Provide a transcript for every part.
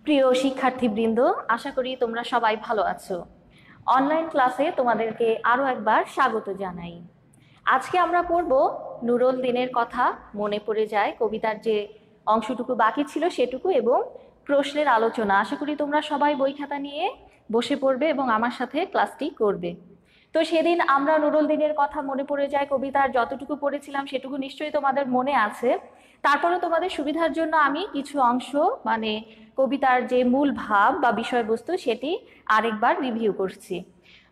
প্রিয় শিক্ষার্থীবৃন্দ, আশা করি তোমরা সবাই ভালো আছো। অনলাইন ক্লাসে তোমাদেরকে আরো একবার স্বাগত জানাই। আজকে আমরা পড়ব নুরুল দিনের কথা মনে পড়ে যায়, কবিতার যে অংশটুকু বাকি ছিল সেটুকু এবং প্রশ্নের আলোচনা। আশা করি তোমরা সবাই বই খাতা নিয়ে বসে পড়বে এবং আমার সাথে ক্লাসটি করবে। তো সেদিন আমরা নুরুল দিনের কথা মনে পড়ে যায় কবিতার যতটুকু পড়েছিলাম সেটুকু নিশ্চয়ই তোমাদের মনে আছে। তারপরেও তোমাদের সুবিধার জন্য আমি কিছু অংশ মানে কবিতার যে মূল ভাব বা বিষয়বস্তু সেটি আরেকবার রিভিউ করছি।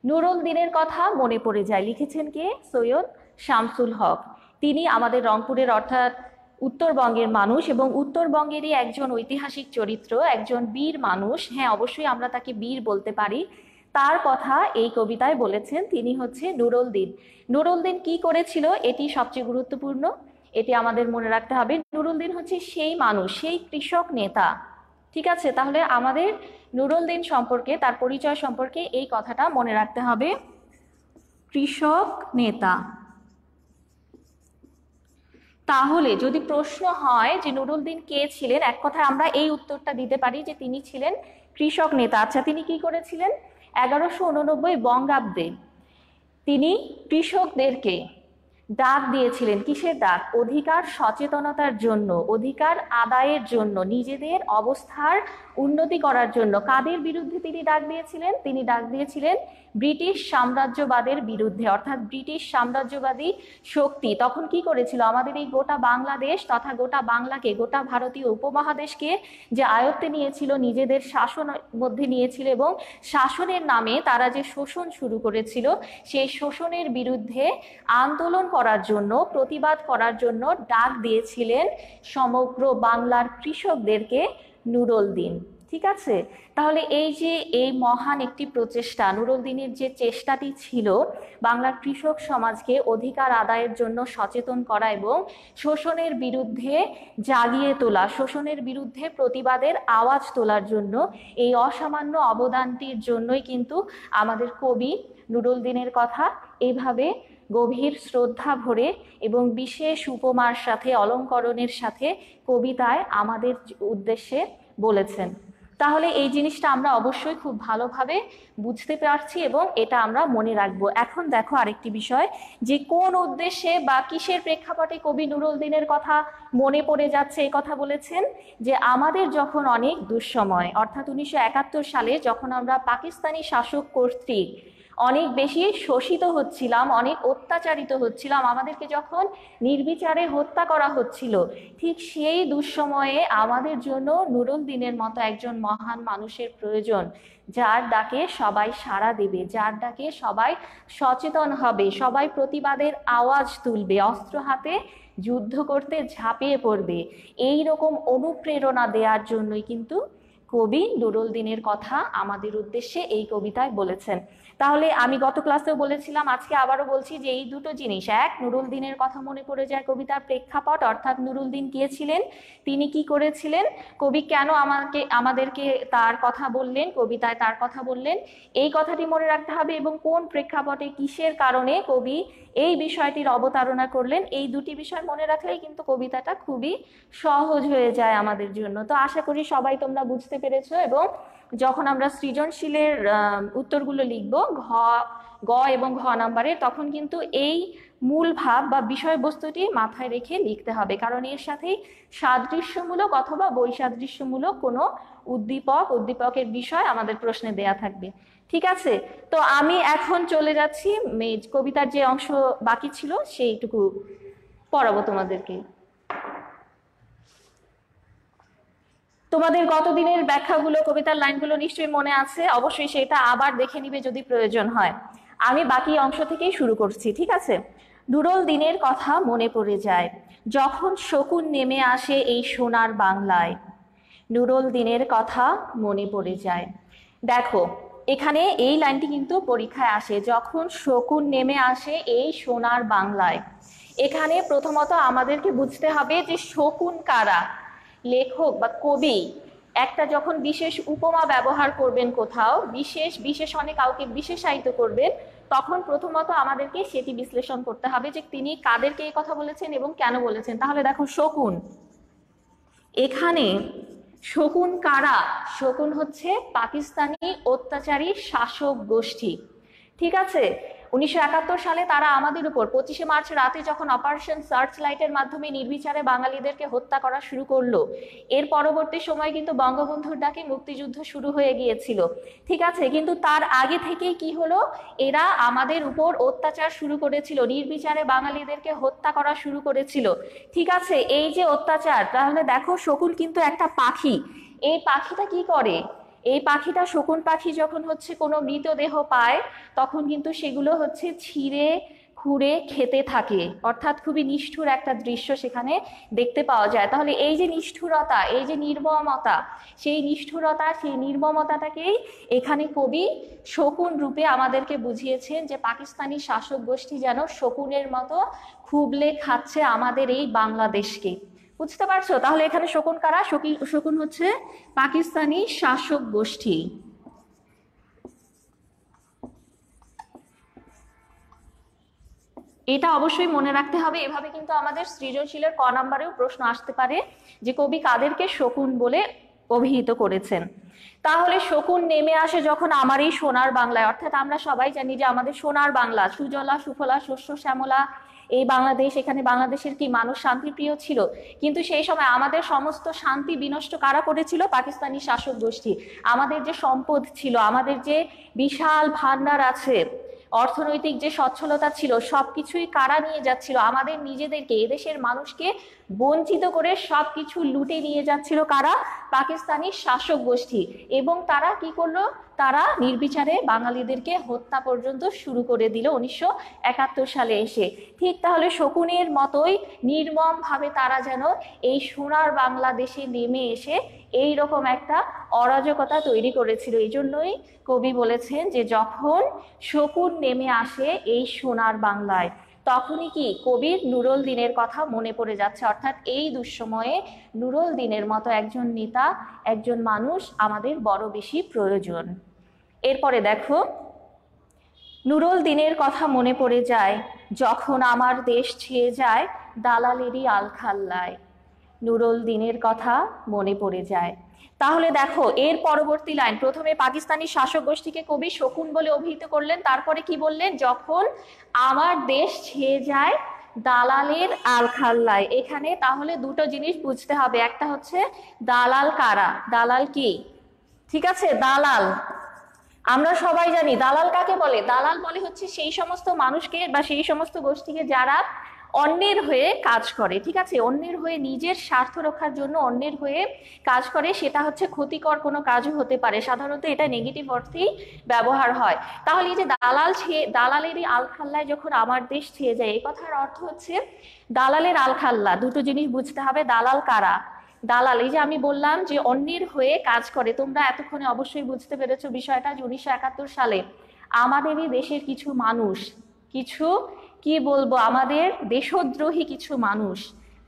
নুরুল দিনের কথা মনে পড়ে যায় লিখেছেন কে? সৈয়দ শামসুল হক। তিনি আমাদের রংপুরের অর্থাৎ উত্তরবঙ্গের মানুষ এবং উত্তরবঙ্গেরই একজন ঐতিহাসিক চরিত্র, একজন বীর মানুষ। হ্যাঁ, অবশ্যই আমরা তাকে বীর বলতে পারি। তার কথা এই কবিতায় বলেছেন। তিনি হচ্ছে নুরুল দিন। নুরুল দিন কি করেছিল এটি সবচেয়ে গুরুত্বপূর্ণ, এটি আমাদের মনে রাখতে হবে। নুরুল দিন হচ্ছে সেই মানুষ, সেই কৃষক নেতা। ঠিক আছে, তাহলে আমাদের নুরুল দিন সম্পর্কে, তার পরিচয় সম্পর্কে এই কথাটা মনে রাখতে হবে, কৃষক নেতা। তাহলে যদি প্রশ্ন হয় যে নুরুল দিন কে ছিলেন, এক কথায় আমরা এই উত্তরটা দিতে পারি যে তিনি ছিলেন কৃষক নেতা। আচ্ছা, তিনি কি করেছিলেন? 1189 বঙ্গাব্দে তিনি কৃষকদেরকে ডাক দিয়েছিলেন। কিসের ডাক? অধিকার সচেতনতার জন্য, অধিকার আদায়ের জন্য, নিজেদের অবস্থার উন্নতি করার জন্য। কাদের বিরুদ্ধে তিনি ডাক দিয়েছিলেন? তিনি ডাক দিয়েছিলেন ব্রিটিশ সাম্রাজ্যবাদের বিরুদ্ধে, অর্থাৎ ব্রিটিশ সাম্রাজ্যবাদী শক্তি তখন কি করেছিল? আমাদের এই গোটা বাংলাদেশ তথা গোটা বাংলাকে, গোটা ভারতীয় উপমহাদেশকে যে আয়ত্তে নিয়েছিল, নিজেদের শাসনের মধ্যে নিয়েছিল এবং শাসনের নামে তারা যে শোষণ শুরু করেছিল, সেই শোষণের বিরুদ্ধে আন্দোলন করার জন্য, প্রতিবাদ করার জন্য ডাক দিয়েছিলেন সমগ্র বাংলার কৃষকদেরকে নুরুল দিন। ঠিক আছে, তাহলে এই যে এই মহান একটি প্রচেষ্টা, নুরুল দিনের যে চেষ্টাটি ছিল বাংলার কৃষক সমাজকে অধিকার আদায়ের জন্য সচেতন করা এবং শোষণের বিরুদ্ধে জাগিয়ে তোলা, শোষণের বিরুদ্ধে প্রতিবাদের আওয়াজ তোলার জন্য, এই অসামান্য অবদানটির জন্যই কিন্তু আমাদের কবি নুরুল দিনের কথা এইভাবে গভীর শ্রদ্ধা ভরে এবং বিশেষ উপমার সাথে, অলঙ্করণের সাথে কবিতায় আমাদের উদ্দেশ্যে বলেছেন। তাহলে এই জিনিসটা আমরা অবশ্যই খুব ভালোভাবে বুঝতে পারছি এবং এটা আমরা মনে রাখবো। এখন দেখো আরেকটি বিষয়, যে কোন উদ্দেশ্যে বা কিসের প্রেক্ষাপটে কবি নুরুল দিনের কথা মনে পড়ে যাচ্ছে এই কথা বলেছেন, যে আমাদের যখন অনেক দুঃসময়, অর্থাৎ 1971 সালে যখন আমরা পাকিস্তানি শাসক কর্তৃক অনেক বেশি শোষিত হচ্ছিলাম, অনেক অত্যাচারিত হচ্ছিলাম, আমাদেরকে যখন নির্বিচারে হত্যা করা হচ্ছিল, ঠিক সেই দুঃসময়ে আমাদের জন্য নুরুল দিনের মতো একজন মহান মানুষের প্রয়োজন, যার ডাকে সবাই সাড়া দেবে, যার ডাকে সবাই সচেতন হবে, সবাই প্রতিবাদের আওয়াজ তুলবে, অস্ত্র হাতে যুদ্ধ করতে ঝাঁপিয়ে পড়বে। এই রকম অনুপ্রেরণা দেওয়ার জন্যই কিন্তু কবি নুরুল দিনের কথা আমাদের উদ্দেশ্যে এই কবিতায় বলেছেন। তাহলে আমি গত ক্লাসেও বলেছিলাম, আজকে আবারও বলছি যে এই দুটো জিনিস, এক, নুরুল দিনের কথা মনে পড়ে যায় কবিতার প্রেক্ষাপট, অর্থাৎ নুরুল দিন কে ছিলেন, তিনি কি করেছিলেন, কবি কেন আমাদেরকে তার কথা বললেন, কবিতায় তার কথা বললেন, এই কথাটি মনে রাখতে হবে, এবং কোন প্রেক্ষাপটে কিসের কারণে কবি এই বিষয়টির অবতারণা করলেন। এই দুটি বিষয় মনে রাখলেই কিন্তু কবিতাটা খুবই সহজ হয়ে যায় আমাদের জন্য। তো আশা করি সবাই তোমরা বুঝতে পেরেছো, এবং যখন আমরা সৃজনশীলের উত্তরগুলো লিখব গ এবং ঘ নাম্বারের, তখন কিন্তু এই মূল ভাব বা বিষয়বস্তুটি মাথায় রেখে লিখতে হবে, কারণ এর সাথেই সাদৃশ্যমূলক অথবা বৈসাদৃশ্যমূলক কোনো উদ্দীপকের বিষয় আমাদের প্রশ্নে দেয়া থাকবে। ঠিক আছে, তো আমি এখন চলে যাচ্ছি কবিতার যে অংশ বাকি ছিল সেইটুকু পড়াবো তোমাদেরকে। তোমাদের গতদিনের ব্যাখ্যাগুলো, কবিতার লাইনগুলো নিশ্চয়ই মনে আছে, অবশ্যই সেটা আবার দেখে নিবে যদি প্রয়োজন হয়। আমি বাকি অংশ থেকেই শুরু করছি। ঠিক আছে, নুরুল দিনের কথা মনে পড়ে যায় যখন শকুন নেমে আসে এই সোনার বাংলায়। নুরুল দিনের কথা মনে পড়ে যায়। দেখো এখানে এই লাইনটি কিন্তু পরীক্ষায় আসে, যখন শকুন নেমে আসে এই সোনার বাংলায়। এখানে প্রথমত আমাদেরকে বুঝতে হবে যে শকুন কারা। লেখক বা কবি একটা যখন বিশেষ উপমা ব্যবহার করবেন, কোথাও বিশেষ বিশেষণে কাউকে বিশেষায়িত করবেন, তখন প্রথমত আমাদেরকে সেটি বিশ্লেষণ করতে হবে যে তিনি কাদেরকে এই কথা বলেছেন এবং কেন বলেছেন। তাহলে দেখো শকুন, এখানে শকুন কারা? শকুন হচ্ছে পাকিস্তানি অত্যাচারী শাসক গোষ্ঠী। ঠিক আছে, 1971 সালে তারা আমাদের উপর 25শে মার্চ রাতে যখন অপারেশন সার্চ লাইটের মাধ্যমে নির্বিচারে বাঙালিদেরকে হত্যা করা শুরু করলো, এর পরবর্তী সময় কিন্তু বঙ্গবন্ধুর ডাকে মুক্তিযুদ্ধ শুরু হয়ে গিয়েছিল। ঠিক আছে, কিন্তু তার আগে থেকেই কি হলো, এরা আমাদের উপর অত্যাচার শুরু করেছিল, নির্বিচারে বাঙালিদেরকে হত্যা করা শুরু করেছিল। ঠিক আছে, এই যে অত্যাচার, তাহলে দেখো শকুন কিন্তু একটা পাখি। এই পাখিটা কি করে? এই পাখিটা, শকুন পাখি যখন হচ্ছে কোনো মৃতদেহ পায়, তখন কিন্তু সেগুলো হচ্ছে ছিঁড়ে খুঁড়ে খেতে থাকে, অর্থাৎ খুবই নিষ্ঠুর একটা দৃশ্য সেখানে দেখতে পাওয়া যায়। তাহলে এই যে নিষ্ঠুরতা, এই যে নির্মমতা, সেই নিষ্ঠুরতা, সেই নির্মমতাটাকেই এখানে কবি শকুন রূপে আমাদেরকে বুঝিয়েছেন, যে পাকিস্তানি শাসক গোষ্ঠী যেন শকুনের মতো খুবলে খাচ্ছে আমাদের এই বাংলাদেশকে। বুঝতে পারছো? তাহলে এখানে শকুন কারা? শকুন হচ্ছে পাকিস্তানি শাসক গোষ্ঠী। এটা অবশ্যই মনে রাখতে হবে। এভাবে কিন্তু আমাদের সৃজনশীলের ক নাম্বারেও প্রশ্ন আসতে পারে, যে কবি কাদেরকে শকুন বলে অভিহিত করেছেন। তাহলে শকুন নেমে আসে যখন আমার এই সোনার বাংলায়, অর্থাৎ আমরা সবাই জানি যে আমাদের সোনার বাংলা, সুজলা সুফলা শস্য শ্যামলা এই বাংলাদেশ, এখানে বাংলাদেশের কি মানুষ শান্তিপ্রিয় ছিল, কিন্তু সেই সময় আমাদের সমস্ত শান্তি বিনষ্ট কারা করেছিল? পাকিস্তানি শাসক গোষ্ঠী। আমাদের যে সম্পদ ছিল, আমাদের যে বিশাল ভান্ডার আছে, অর্থনৈতিক যে সচ্ছলতা ছিল, সবকিছুই কারা নিয়ে যাচ্ছিল? আমাদের নিজেদেরকে, এদেশের মানুষকে বঞ্চিত করে সবকিছু লুটে নিয়ে যাচ্ছিল কারা? পাকিস্তানি শাসক গোষ্ঠী। এবং তারা কি করলো? তারা নির্বিচারে বাঙালিদেরকে হত্যা পর্যন্ত শুরু করে দিল 1971 সালে এসে। ঠিক তাহলে শকুনের মতোই নির্মম ভাবে তারা যেন এই সোনার বাংলাদেশে নেমে এসে এই রকম একটা অরাজকতা তৈরি করেছিল। এই জন্যই কবি বলেছেন যে যখন শকুন নেমে আসে এই সোনার বাংলায়, তখনই কি কবির নুরুল দ্বীনের কথা মনে পড়ে যাচ্ছে, অর্থাৎ এই দুঃসময়ে নুরুল দ্বীনের মতো একজন নেতা, একজন মানুষ আমাদের বড় বেশি প্রয়োজন। এরপরে দেখো, নুরুল দ্বীনের কথা মনে পড়ে যায় যখন আমার দেশ ছেয়ে যায় দালালেরই আলখাল্লায়। নুরুল দ্বীনের কথা মনে পড়ে যায়। তাহলে দেখো, এর পরবর্তী লাইন, প্রথমে পাকিস্তানি শাসক গোষ্ঠীকে কবি শকুন বলে অভিহিত করলেন, তারপরে কি বললেন? যখন আমার দেশ ছেয়ে যায় দালালের আলখাল্লায়। এখানে তাহলে দুটো জিনিস বুঝতে হবে, একটা হচ্ছে দালাল কারা, দালাল কি? ঠিক আছে, দালাল আমরা সবাই জানি দালাল কাকে বলে। দালাল বলে হচ্ছে সেই সমস্ত মানুষকে বা সেই সমস্ত গোষ্ঠীকে যারা অন্যের হয়ে কাজ করে। ঠিক আছে, অন্যের হয়ে নিজের স্বার্থ রক্ষার জন্য অন্যের হয়ে কাজ করে, সেটা হচ্ছে ক্ষতিকর কোনো কাজও হতে পারে, সাধারণত এটা নেগেটিভ অর্থেই ব্যবহার হয়। তাহলে এই যে দালালেরই আলখাল্লায় যখন আমার দেশ ছেয়ে যায়, এই কথার অর্থ হচ্ছে দালালের আলখাল্লা। দুটো জিনিস বুঝতে হবে, দালাল কারা? দালাল, এই যে আমি বললাম যে অন্যের হয়ে কাজ করে, তোমরা এতক্ষণে অবশ্যই বুঝতে পেরেছো বিষয়টা, যে 1971 সালে আমাদেরই দেশের কিছু মানুষ, কিছু কি বলবো, আমাদের দেশদ্রোহী কিছু মানুষ,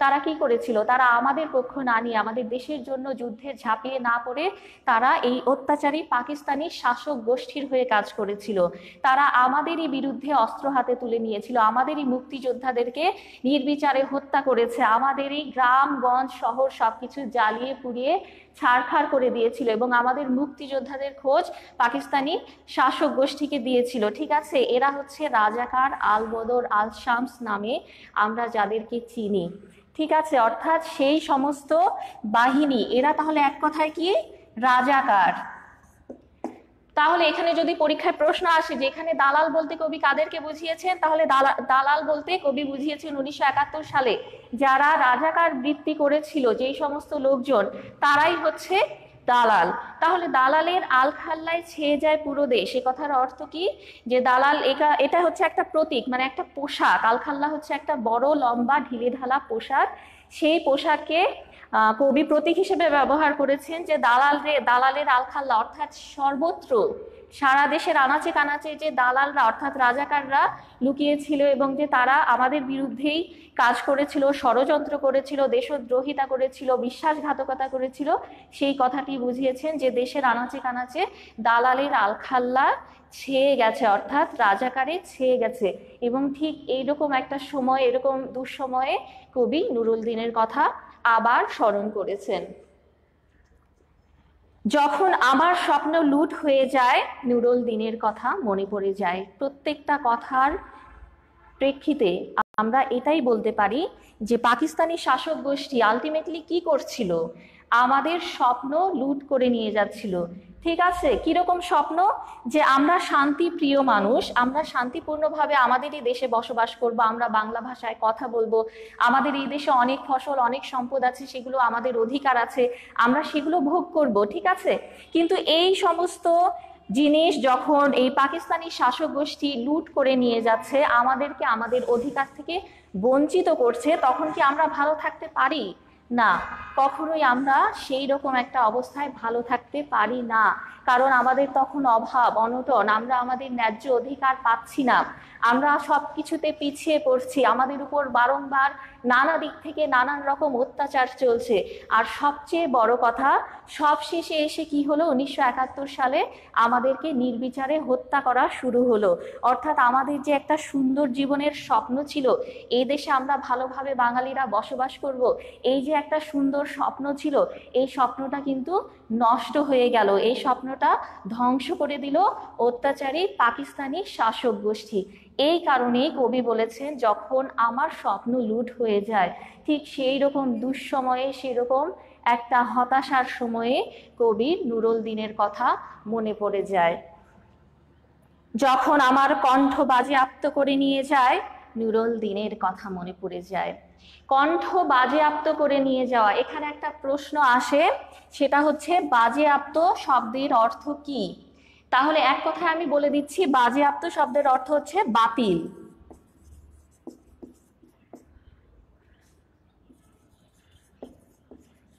তারা কি করেছিল? তারা আমাদের পক্ষ না নিয়ে, আমাদের দেশের জন্য যুদ্ধে ঝাঁপিয়ে না পড়ে, তারা এই অত্যাচারী পাকিস্তানি শাসক গোষ্ঠীর হয়ে কাজ করেছিল। তারা আমাদেরই বিরুদ্ধে অস্ত্র হাতে তুলে নিয়েছিল, আমাদেরই মুক্তিযোদ্ধাদেরকে নির্বিচারে হত্যা করেছে, আমাদেরই গ্রামগঞ্জ শহর সবকিছু জ্বালিয়ে পুড়িয়ে ছারখার করে দিয়েছিল, এবং আমাদের মুক্তিযোদ্ধাদের খোঁজ পাকিস্তানি শাসক গোষ্ঠীকে দিয়েছিল। ঠিক আছে, এরা হচ্ছে রাজাকার, আল বদর, আল শামস নামে আমরা যাদেরকে চিনি। ঠিক আছে, অর্থাৎ সেই সমস্ত বাহিনী, এরা তাহলে এক কথায় কি? রাজাকার। তাহলে এখানে যদি পরীক্ষায় প্রশ্ন আসে যে এখানে দালাল বলতে কবি কাদেরকে বুঝিয়েছেন, তাহলে দালাল বলতে কবি বুঝিয়েছেন 1971 সালে যারা রাজাকার বৃত্তি করেছিল, যেই সমস্ত লোকজন, তারাই হচ্ছে দালাল। তাহলে দালালের আলখাল্লায় ছেয়ে যায় পুরো দেশ, এ কথার অর্থ কি? যে দালাল, এটা হচ্ছে একটা প্রতীক, মানে একটা পোশাক। আলখাল্লা হচ্ছে একটা বড় লম্বা ঢিলে ঢালা পোশাক। সেই পোশাককে কবি প্রতীক হিসেবে ব্যবহার করেছেন, যে দালালের আলখাল্লা, অর্থাৎ সর্বত্র সারা দেশের আনাচে কানাচে যে দালালরা অর্থাৎ রাজাকাররা লুকিয়েছিল, এবং যে তারা আমাদের বিরুদ্ধেই কাজ করেছিল, ষড়যন্ত্র করেছিল, দেশদ্রোহিতা করেছিল, বিশ্বাসঘাতকতা করেছিল, সেই কথাটি বুঝিয়েছেন যে দেশের আনাচে কানাচে দালালের আলখাল্লা ছেয়ে গেছে, অর্থাৎ রাজাকারে ছেয়ে গেছে। এবং ঠিক এইরকম একটা সময়, এরকম দুঃসময়ে কবি নুরুল দ্বীনের কথা আবার স্মরণ করেছেন। যখন আমার স্বপ্ন লুট হয়ে যায়, নুরুল দিনের কথা মনে পড়ে যায়। প্রত্যেকটা কথার প্রেক্ষিতে আমরা এটাই বলতে পারি যে পাকিস্তানি শাসক গোষ্ঠী আলটিমেটলি কি করছিল, আমাদের স্বপ্ন লুট করে নিয়ে যাচ্ছিল। ঠিক আছে, কিরকম স্বপ্ন? যে আমরা শান্তি প্রিয় মানুষ, আমরা শান্তিপূর্ণভাবে আমাদের এই দেশে বসবাস করব, আমরা বাংলা ভাষায় কথা বলবো, আমাদের এই দেশে অনেক ফসল অনেক সম্পদ আছে, সেগুলো আমাদের অধিকার আছে, আমরা সেগুলো ভোগ করব। ঠিক আছে, কিন্তু এই সমস্ত জিনিস যখন এই পাকিস্তানি শাসক গোষ্ঠী লুট করে নিয়ে যাচ্ছে, আমাদেরকে আমাদের অধিকার থেকে বঞ্চিত করছে, তখন কি আমরা ভালো থাকতে পারি? না, কখনোই আমরা সেই রকম একটা অবস্থায় ভালো থাকতে পারি না। কারণ আমাদের তখন অভাব অনটন, আমরা আমাদের ন্যায্য অধিকার পাচ্ছি না, আমরা সবকিছুতে পিছিয়ে পড়ছি, আমাদের উপর বারংবার নানা দিক থেকে নানান রকম অত্যাচার চলছে। আর সবচেয়ে বড় কথা, সবশেষে এসে কি হলো, 1971 সালে আমাদেরকে নির্বিচারে হত্যা করা শুরু হলো। অর্থাৎ আমাদের যে একটা সুন্দর জীবনের স্বপ্ন ছিল, এই দেশে আমরা ভালোভাবে বাঙালিরা বসবাস করব, এই যে একটা সুন্দর স্বপ্ন ছিল, এই স্বপ্নটা কিন্তু নষ্ট হয়ে গেল, এই স্বপ্নটা ধ্বংস করে দিল অত্যাচারী পাকিস্তানি শাসক গোষ্ঠী। এই কারণেই কবি বলেছেন, যখন আমার স্বপ্ন লুট হয়ে যায়, ঠিক সেই রকম দুঃসময়ে, সেরকম একটা হতাশার সময়ে কবির নুরুল দিনের কথা মনে পড়ে যায়। যখন আমার কণ্ঠ বাজেয়াপ্ত করে নিয়ে যায়, নুরুল দিনের কথা মনে পড়ে যায়। কণ্ঠ বাজেয়াপ্ত করে নিয়ে যাওয়া, এখানে একটা প্রশ্ন আসে, সেটা হচ্ছে বাজেয়াপ্ত শব্দের অর্থ কি? তাহলে এক কথায় আমি বলে দিচ্ছি, বাজেয়াপ্ত শব্দের অর্থ হচ্ছে বাতিল।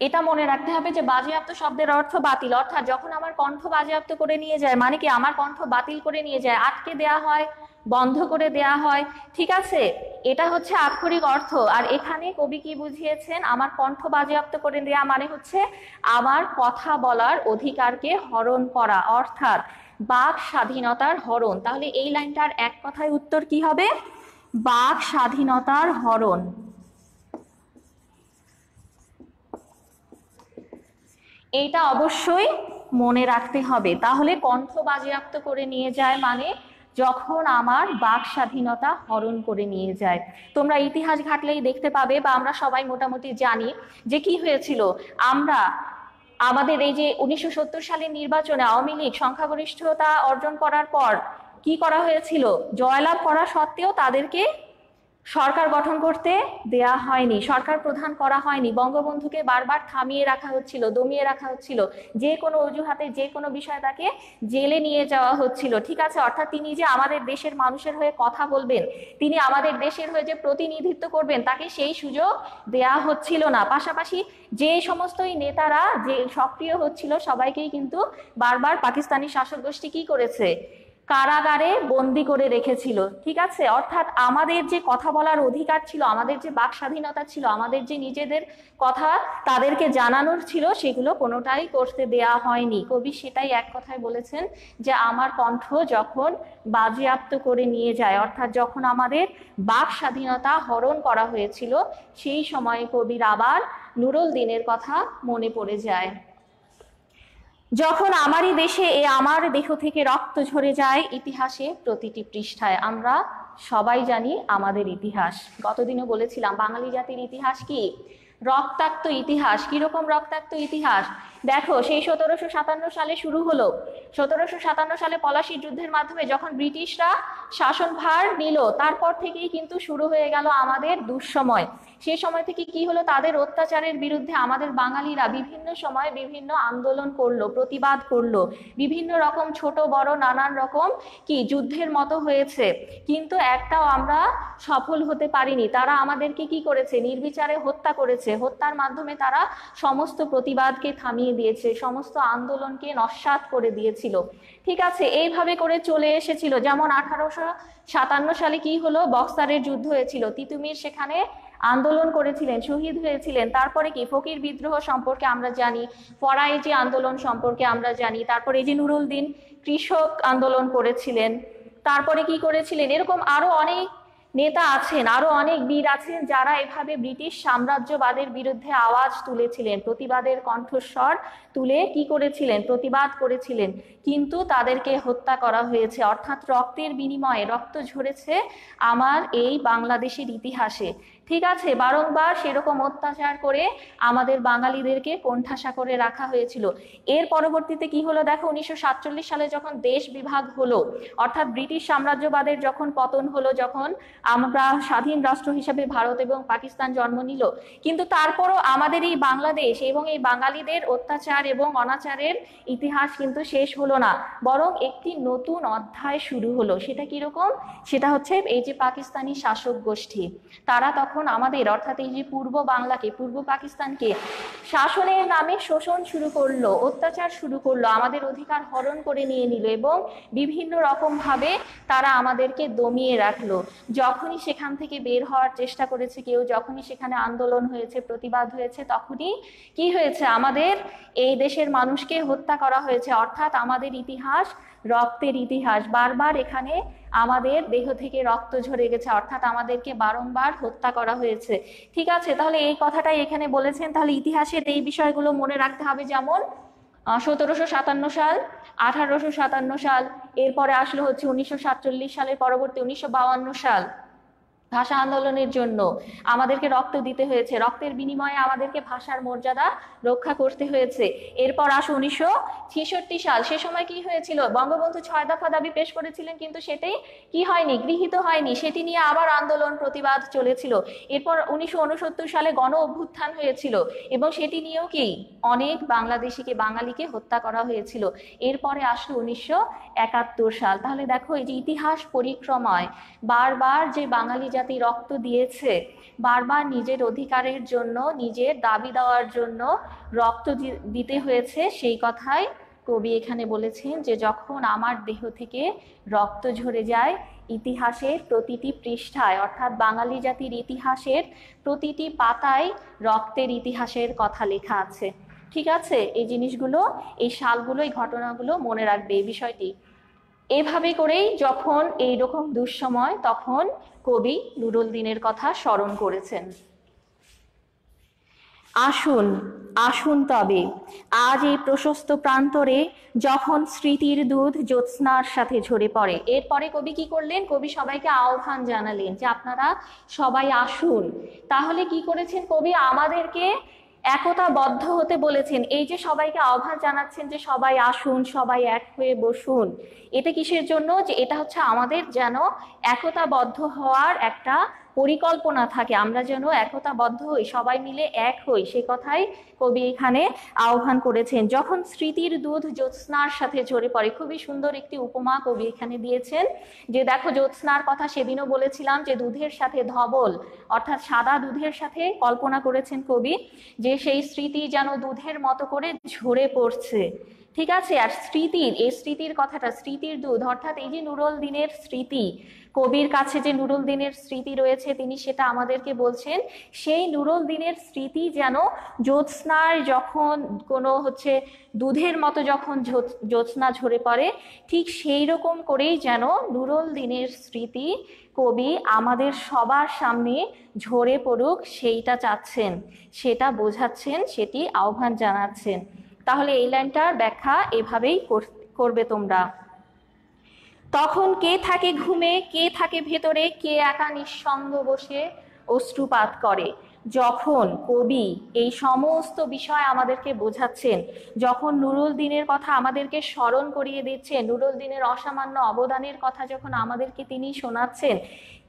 এটা মনে রাখতে হবে যে বাজেয়াপ্ত শব্দের অর্থ বাতিল, অর্থাৎ যখন আমার কণ্ঠ বাজেয়াপ্ত করে নিয়ে যায়, মানে কি আমার কণ্ঠ বাতিল করে নিয়ে যায়, আটকে দেয়া হয়, বন্ধ করে দেয়া হয়। ঠিক আছে, এটা হচ্ছে আক্ষরিক অর্থ। আর এখানে কবি কি বুঝিয়েছেন, আমার কণ্ঠ বাজেয়াপ্ত করে দেয়া মানে হচ্ছে আমার কথা বলার অধিকারকে হরণ করা, অর্থাৎ বাক স্বাধীনতার হরণ। তাহলে এই লাইনটার এক কথায় উত্তর কি হবে? বাক স্বাধীনতার হরণ। এইটা অবশ্যই মনে রাখতে হবে। তাহলে কণ্ঠ বাজেয়াপ্ত করে নিয়ে যায় মানে যখন আমার বাক স্বাধীনতা হরণ করে নিয়ে যায়। তোমরা ইতিহাস ঘাটলেই দেখতে পাবে, বা আমরা সবাই মোটামুটি জানি যে কি হয়েছিল। আমরা আমাদের এই যে 1970 সালের নির্বাচনে আওয়ামী লীগ সংখ্যাগরিষ্ঠতা অর্জন করার পর কি করা হয়েছিল, জয়লাভ করা সত্ত্বেও তাদেরকে সরকার গঠন করতে দেয়া হয়নি, সরকার প্রধান করা হয়নি, বঙ্গবন্ধুকে বারবার থামিয়ে রাখা হচ্ছিল, দমিয়ে রাখা হচ্ছিল, যে কোনো অজুহাতে যে কোনো বিষয়ে তাকে জেলে নিয়ে যাওয়া হচ্ছিল। ঠিক আছে, অর্থাৎ তিনি যে আমাদের দেশের মানুষের হয়ে কথা বলবেন, তিনি আমাদের দেশের হয়ে যে প্রতিনিধিত্ব করবেন, তাকে সেই সুযোগ দেয়া হচ্ছিল না। পাশাপাশি যে সমস্ত নেতারা যে সক্রিয় হচ্ছিল, সবাইকেই কিন্তু বারবার পাকিস্তানি শাসক গোষ্ঠী কি করেছে, কারাগারে বন্দি করে রেখেছিল। ঠিক আছে, অর্থাৎ আমাদের যে কথা বলার অধিকার ছিল, আমাদের যে বাক স্বাধীনতা ছিল, আমাদের যে নিজেদের কথা তাদেরকে জানানোর ছিল, সেগুলো কোনোটাই করতে দেয়া হয়নি। কবি সেটাই এক কথায় বলেছেন যে আমার কণ্ঠ যখন বাজেয়াপ্ত করে নিয়ে যায়, অর্থাৎ যখন আমাদের বাক স্বাধীনতা হরণ করা হয়েছিল, সেই সময়ে কবির আবার নুরুল দিনের কথা মনে পড়ে যায়। যখন আমারই দেশে এ আমার দেহ থেকে রক্ত ঝরে যায়, ইতিহাসে প্রতিটি পৃষ্ঠায়। আমরা সবাই জানি আমাদের ইতিহাস, গতদিনও বলেছিলাম বাঙালি জাতির ইতিহাস কি, রক্তাক্ত ইতিহাস। কিরকম রক্তাক্ত ইতিহাস? দেখো, সেই 1757 সালে শুরু হলো। 1757 সালে পলাশির যুদ্ধের মাধ্যমে যখন ব্রিটিশরা শাসনভার নিল, তারপর থেকেই কিন্তু শুরু হয়ে গেল আমাদের দুঃসময়। সেই সময় থেকে কি হলো, তাদের অত্যাচারের বিরুদ্ধে আমাদের বাঙালিরা বিভিন্ন সময় বিভিন্ন আন্দোলন করলো, প্রতিবাদ করলো, বিভিন্ন রকম ছোট বড় নানান রকম কি যুদ্ধের মতো হয়েছে, কিন্তু একটাও আমরা সফল হতে পারিনি। তারা আমাদেরকে কি করেছে, নির্বিচারে হত্যা করেছে। হত্যার মাধ্যমে তারা সমস্ত প্রতিবাদকে থামিয়ে দিয়েছে, সমস্ত আন্দোলনকে নস্যাৎ করে দিয়েছিল। ঠিক আছে, এইভাবে করে চলে এসেছিল। যেমন 1857 সালে কি হলো, বক্সারের যুদ্ধ হয়েছিল, তিতুমির সেখানে আন্দোলন করেছিলেন, শহীদ হয়েছিলেন। তারপরে কি ফকির বিদ্রোহ সম্পর্কে আমরা জানি, ফরায়েজি আন্দোলন সম্পর্কে আমরা জানি, তারপরে এই যে নুরুল দিন কৃষক আন্দোলন করেছিলেন, তারপরে কি করেছিলেন, এরকম আরো অনেক নেতা আছেন, আরো অনেক বীর আছেন যারা এভাবে ব্রিটিশ সাম্রাজ্যবাদের বিরুদ্ধে আওয়াজ তুলেছিলেন, প্রতিবাদের কণ্ঠস্বর তুলে কি করেছিলেন, প্রতিবাদ করেছিলেন, কিন্তু তাদেরকে হত্যা করা হয়েছে। অর্থাৎ রক্তের বিনিময়ে রক্ত ঝরেছে আমার এই বাংলাদেশের ইতিহাসে। ঠিক আছে, বারংবার সেরকম অত্যাচার করে আমাদের বাঙালিদেরকে কোণঠাসা করে রাখা হয়েছিল। এর পরবর্তীতে কি হলো দেখো, 1947 সালে যখন দেশ বিভাগ হলো, অর্থাৎ ব্রিটিশ সাম্রাজ্যবাদের যখন পতন হলো, যখন আমরা স্বাধীন রাষ্ট্র হিসেবে ভারত এবং পাকিস্তান জন্ম নিল, কিন্তু তারপরও আমাদের এই বাংলাদেশ এবং এই বাঙালিদের অত্যাচার এবং অনাচারের ইতিহাস কিন্তু শেষ হলো না, বরং একটি নতুন অধ্যায় শুরু হলো। সেটা কিরকম? সেটা হচ্ছে এই যে পাকিস্তানি শাসক গোষ্ঠী, তারা তখন আমাদের অর্থাৎ এই যে পূর্ব বাংলাকে, পূর্ব পাকিস্তানকে শাসনের নামে শোষণ শুরু করলো, অত্যাচার শুরু করলো, আমাদের অধিকার হরণ করে নিয়ে নিল এবং বিভিন্ন রকম ভাবে তারা আমাদেরকে দমিয়ে রাখলো। যখনই সেখান থেকে বের হওয়ার চেষ্টা করেছে কেউ, যখনই সেখানে আন্দোলন হয়েছে, প্রতিবাদ হয়েছে, তখনই কি হয়েছে, আমাদের এই দেশের মানুষকে হত্যা করা হয়েছে। অর্থাৎ আমাদের ইতিহাস রক্তের ইতিহাস, বারবার এখানে আমাদের দেহ থেকে রক্ত ঝরে গেছে, অর্থাৎ আমাদেরকে বারংবার হত্যা করা হয়েছে। ঠিক আছে, তাহলে এই কথাটাই এখানে বলেছেন। তাহলে ইতিহাসের এই বিষয়গুলো মনে রাখতে হবে, যেমন 1757 সাল, 1857 সাল, এরপরে আসলে হচ্ছে 1947 সালের পরবর্তী 1952 সাল, ভাষা আন্দোলনের জন্য আমাদেরকে রক্ত দিতে হয়েছে, রক্তের বিনিময়ে আমাদেরকে ভাষার মর্যাদা রক্ষা করতে হয়েছে। এরপর আসো 1966 সাল, সে সময় কি হয়েছিল, বঙ্গবন্ধু 6 দফা দাবি পেশ করেছিলেন, কিন্তু সেটাই কি হয়নি, গৃহীত হয়নি, সেটি নিয়ে আবার আন্দোলন প্রতিবাদ চলেছিল। এরপর 1969 সালে গণ অভ্যুত্থান হয়েছিল এবং সেটি নিয়েও কি অনেক বাঙালিকে হত্যা করা হয়েছিল। এরপরে আসলো 1971 সাল। তাহলে দেখো, এই যে ইতিহাস পরিক্রমায় বারবার যে বাঙালি জাতি রক্ত দিয়েছে, বারবার নিজের অধিকারের জন্য, নিজের দাবি দেওয়ার জন্য রক্ত দিতে হয়েছে, সেই কথাই কবি এখানে বলেছেন যে যখন আমার দেহ থেকে রক্ত ঝরে যায়, ইতিহাসের প্রতিটি পৃষ্ঠায়, অর্থাৎ বাঙালি জাতির ইতিহাসের প্রতিটি পাতায় রক্তের ইতিহাসের কথা লেখা আছে। ঠিক আছে, এই জিনিসগুলো, এই সালগুলো, এই ঘটনাগুলো মনে রাখবে এই বিষয়টি। এভাবে করেই যখন এইরকম দুঃসময়, তখন কবি নুরুল দিনের কথা স্মরণ করেছেন। আসুন আসুন তবে আজ এই প্রশস্ত প্রান্তরে, যখন স্মৃতির দুধ জ্যোৎস্নার সাথে ঝরে পড়ে। এরপরে কবি কি করলেন, কবি সবাইকে আহ্বান জানালেন যে আপনারা সবাই আসুন। তাহলে কি করেছেন কবি, আমাদেরকে একতাবদ্ধ হতে বলেছেন। এই যে সবাইকে আহ্বান জানাচ্ছেন যে সবাই আসুন, সবাই এক হয়ে বসুন, এটা কিসের জন্য, যে এটা হচ্ছে আমাদের যেন একতাবদ্ধ হওয়ার একটা পরিকল্পনা থাকে, আমরা যেন একতাবদ্ধ হই, সবাই মিলে এক হই, সে কথাই কবি এখানে আহ্বান করেছেন। যখন স্মৃতির দুধ জ্যোৎস্নার সাথে ঝরে পড়ে, খুবই সুন্দর একটি উপমা কবি এখানে দিয়েছেন, যে দেখো জ্যোৎস্নার কথা সেদিনও বলেছিলাম, যে দুধের সাথে ধবল, অর্থাৎ সাদা দুধের সাথে কল্পনা করেছেন কবি, যে সেই স্মৃতি যেন দুধের মতো করে ঝরে পড়ছে। ঠিক আছে, আর স্মৃতির, এই স্মৃতির কথাটা, স্মৃতির দুধ, অর্থাৎ এই যে নুরুল দিনের স্মৃতি, কবির কাছে যে নুরুল দিনের স্মৃতি রয়েছে, তিনি সেটা আমাদেরকে বলছেন। সেই নুরুল দিনের স্মৃতি যেন জ্যোৎস্নার, যখন কোনো হচ্ছে দুধের মতো যখন জ্যোৎস্না ঝরে পড়ে, ঠিক সেই রকম করেই যেন নুরুল দিনের স্মৃতি কবি আমাদের সবার সামনে ঝরে পড়ুক, সেইটা চাচ্ছেন, সেটা বোঝাচ্ছেন, সেটি আহ্বান জানাচ্ছেন। তাহলে এই লাইনটার ব্যাখ্যা এভাবেই করবে তোমরা। তখন কে থাকে ঘুমে, কে থাকে ভেতরে, কে একা নিঃসঙ্গ বসে অশ্রুপাত করে। যখন কবি এই সমস্ত বিষয় আমাদেরকে বোঝাচ্ছেন, যখন নুরুল দিনের কথা আমাদেরকে স্মরণ করিয়ে দিচ্ছেন, নুরুল দিনের অসামান্য অবদানের কথা যখন আমাদেরকে তিনি শোনাচ্ছেন,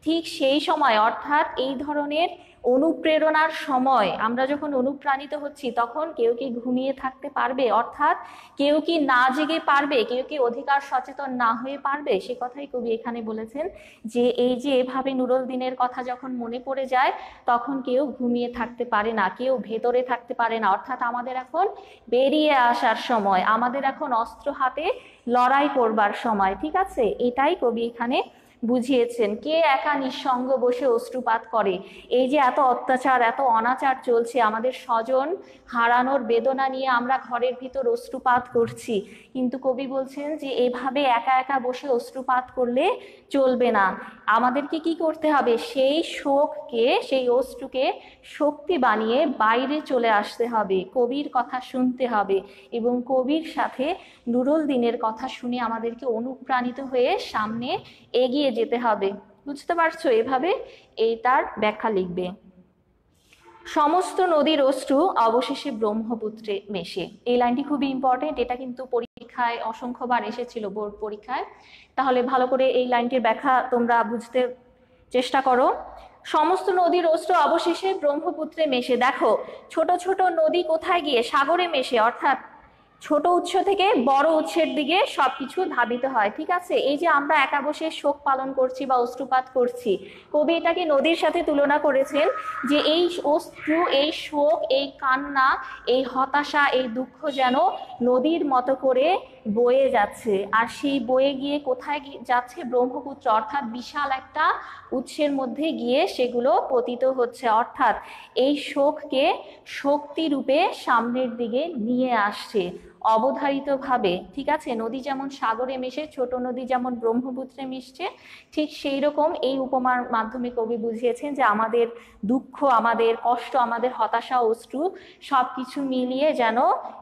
ঠিক সেই সময়, অর্থাৎ এই ধরনের অনুপ্রেরণার সময় আমরা যখন অনুপ্রাণিত হচ্ছি, তখন কেউ কি ঘুমিয়ে থাকতে পারবে, অর্থাৎ কেউ কি না জেগে পারবে, কেউ কি অধিকার সচেতন না হয়ে পারবে, সে কথাই কবি এখানে বলেছেন, যে এই যে এভাবে নুরুল দিনের কথা যখন মনে পড়ে যায়, তখন কেউ ঘুমিয়ে থাকতে পারে না, কেউ ভেতরে থাকতে পারে না। অর্থাৎ আমাদের এখন বেরিয়ে আসার সময়, আমাদের এখন অস্ত্র হাতে লড়াই করবার সময়। ঠিক আছে, এটাই কবি এখানে বুঝিয়েছেন। কে একা নিঃসঙ্গ বসে অশ্রুপাত করে? এই যে এত অত্যাচার, এত অনাচার চলছে, আমাদের স্বজন হারানোর বেদনা নিয়ে আমরা ঘরের ভিতর অশ্রুপাত করছি, কিন্তু কবি বলছেন যে এভাবে একা একা বসে অশ্রুপাত করলে চলবে না। আমাদেরকে কি করতে হবে? সেই শোককে, সেই অশ্রুকে শক্তি বানিয়ে বাইরে চলে আসতে হবে, কবির কথা শুনতে হবে এবং কবির সাথে নুরুল দিনের কথা শুনে আমাদেরকে অনুপ্রাণিত হয়ে সামনে এগিয়ে যেতে হবে। বুঝতে পারছো? এভাবে এইটার ব্যাখ্যা লিখবে। সমস্ত নদীর অশ্রু অবশেষে ব্রহ্মপুত্রে মেশে। এই লাইনটি খুবই ইম্পর্টেন্ট, এটা কিন্তু পরীক্ষায় অসংখ্যবার এসেছিল, বোর্ড পরীক্ষায়। তাহলে ভালো করে এই লাইনটির ব্যাখ্যা তোমরা বুঝতে চেষ্টা করো। সমস্ত নদীর অশ্রু অবশেষে ব্রহ্মপুত্রে মেশে। দেখো, ছোট ছোট নদী কোথায় গিয়ে? সাগরে মেশে, অর্থাৎ ছোট উৎস থেকে বড় উৎসের দিকে সবকিছু ধাবিত হয়। ঠিক আছে, এই যে আমরা একা বসে শোক পালন করছি বা অশ্রুপাত করছি, কবি এটাকে নদীর সাথে তুলনা করেছেন যে এই অশ্রু, এই শোক, এই কান্না, এই হতাশা, এই দুঃখ যেন নদীর মতো করে বয়ে যাচ্ছে। আর সেই বয়ে গিয়ে কোথায় যাচ্ছে? ব্রহ্মপুত্র, অর্থাৎ বিশাল একটা উৎসের মধ্যে গিয়ে সেগুলো পতিত হচ্ছে। অর্থাৎ এই শোককে শক্তি রূপে সামনের দিকে নিয়ে আসছে অবধারিতভাবে। ঠিক আছে, নদী যেমন সাগরে মেশে, ছোট নদী যেমন ব্রহ্মপুত্রে মিশছে, ঠিক সেই রকম এই উপমার মাধ্যমে কবি বুঝিয়েছেন যে আমাদের দুঃখ, আমাদের কষ্ট, আমাদের হতাশা, অশ্রু সবকিছু মিলিয়ে যেন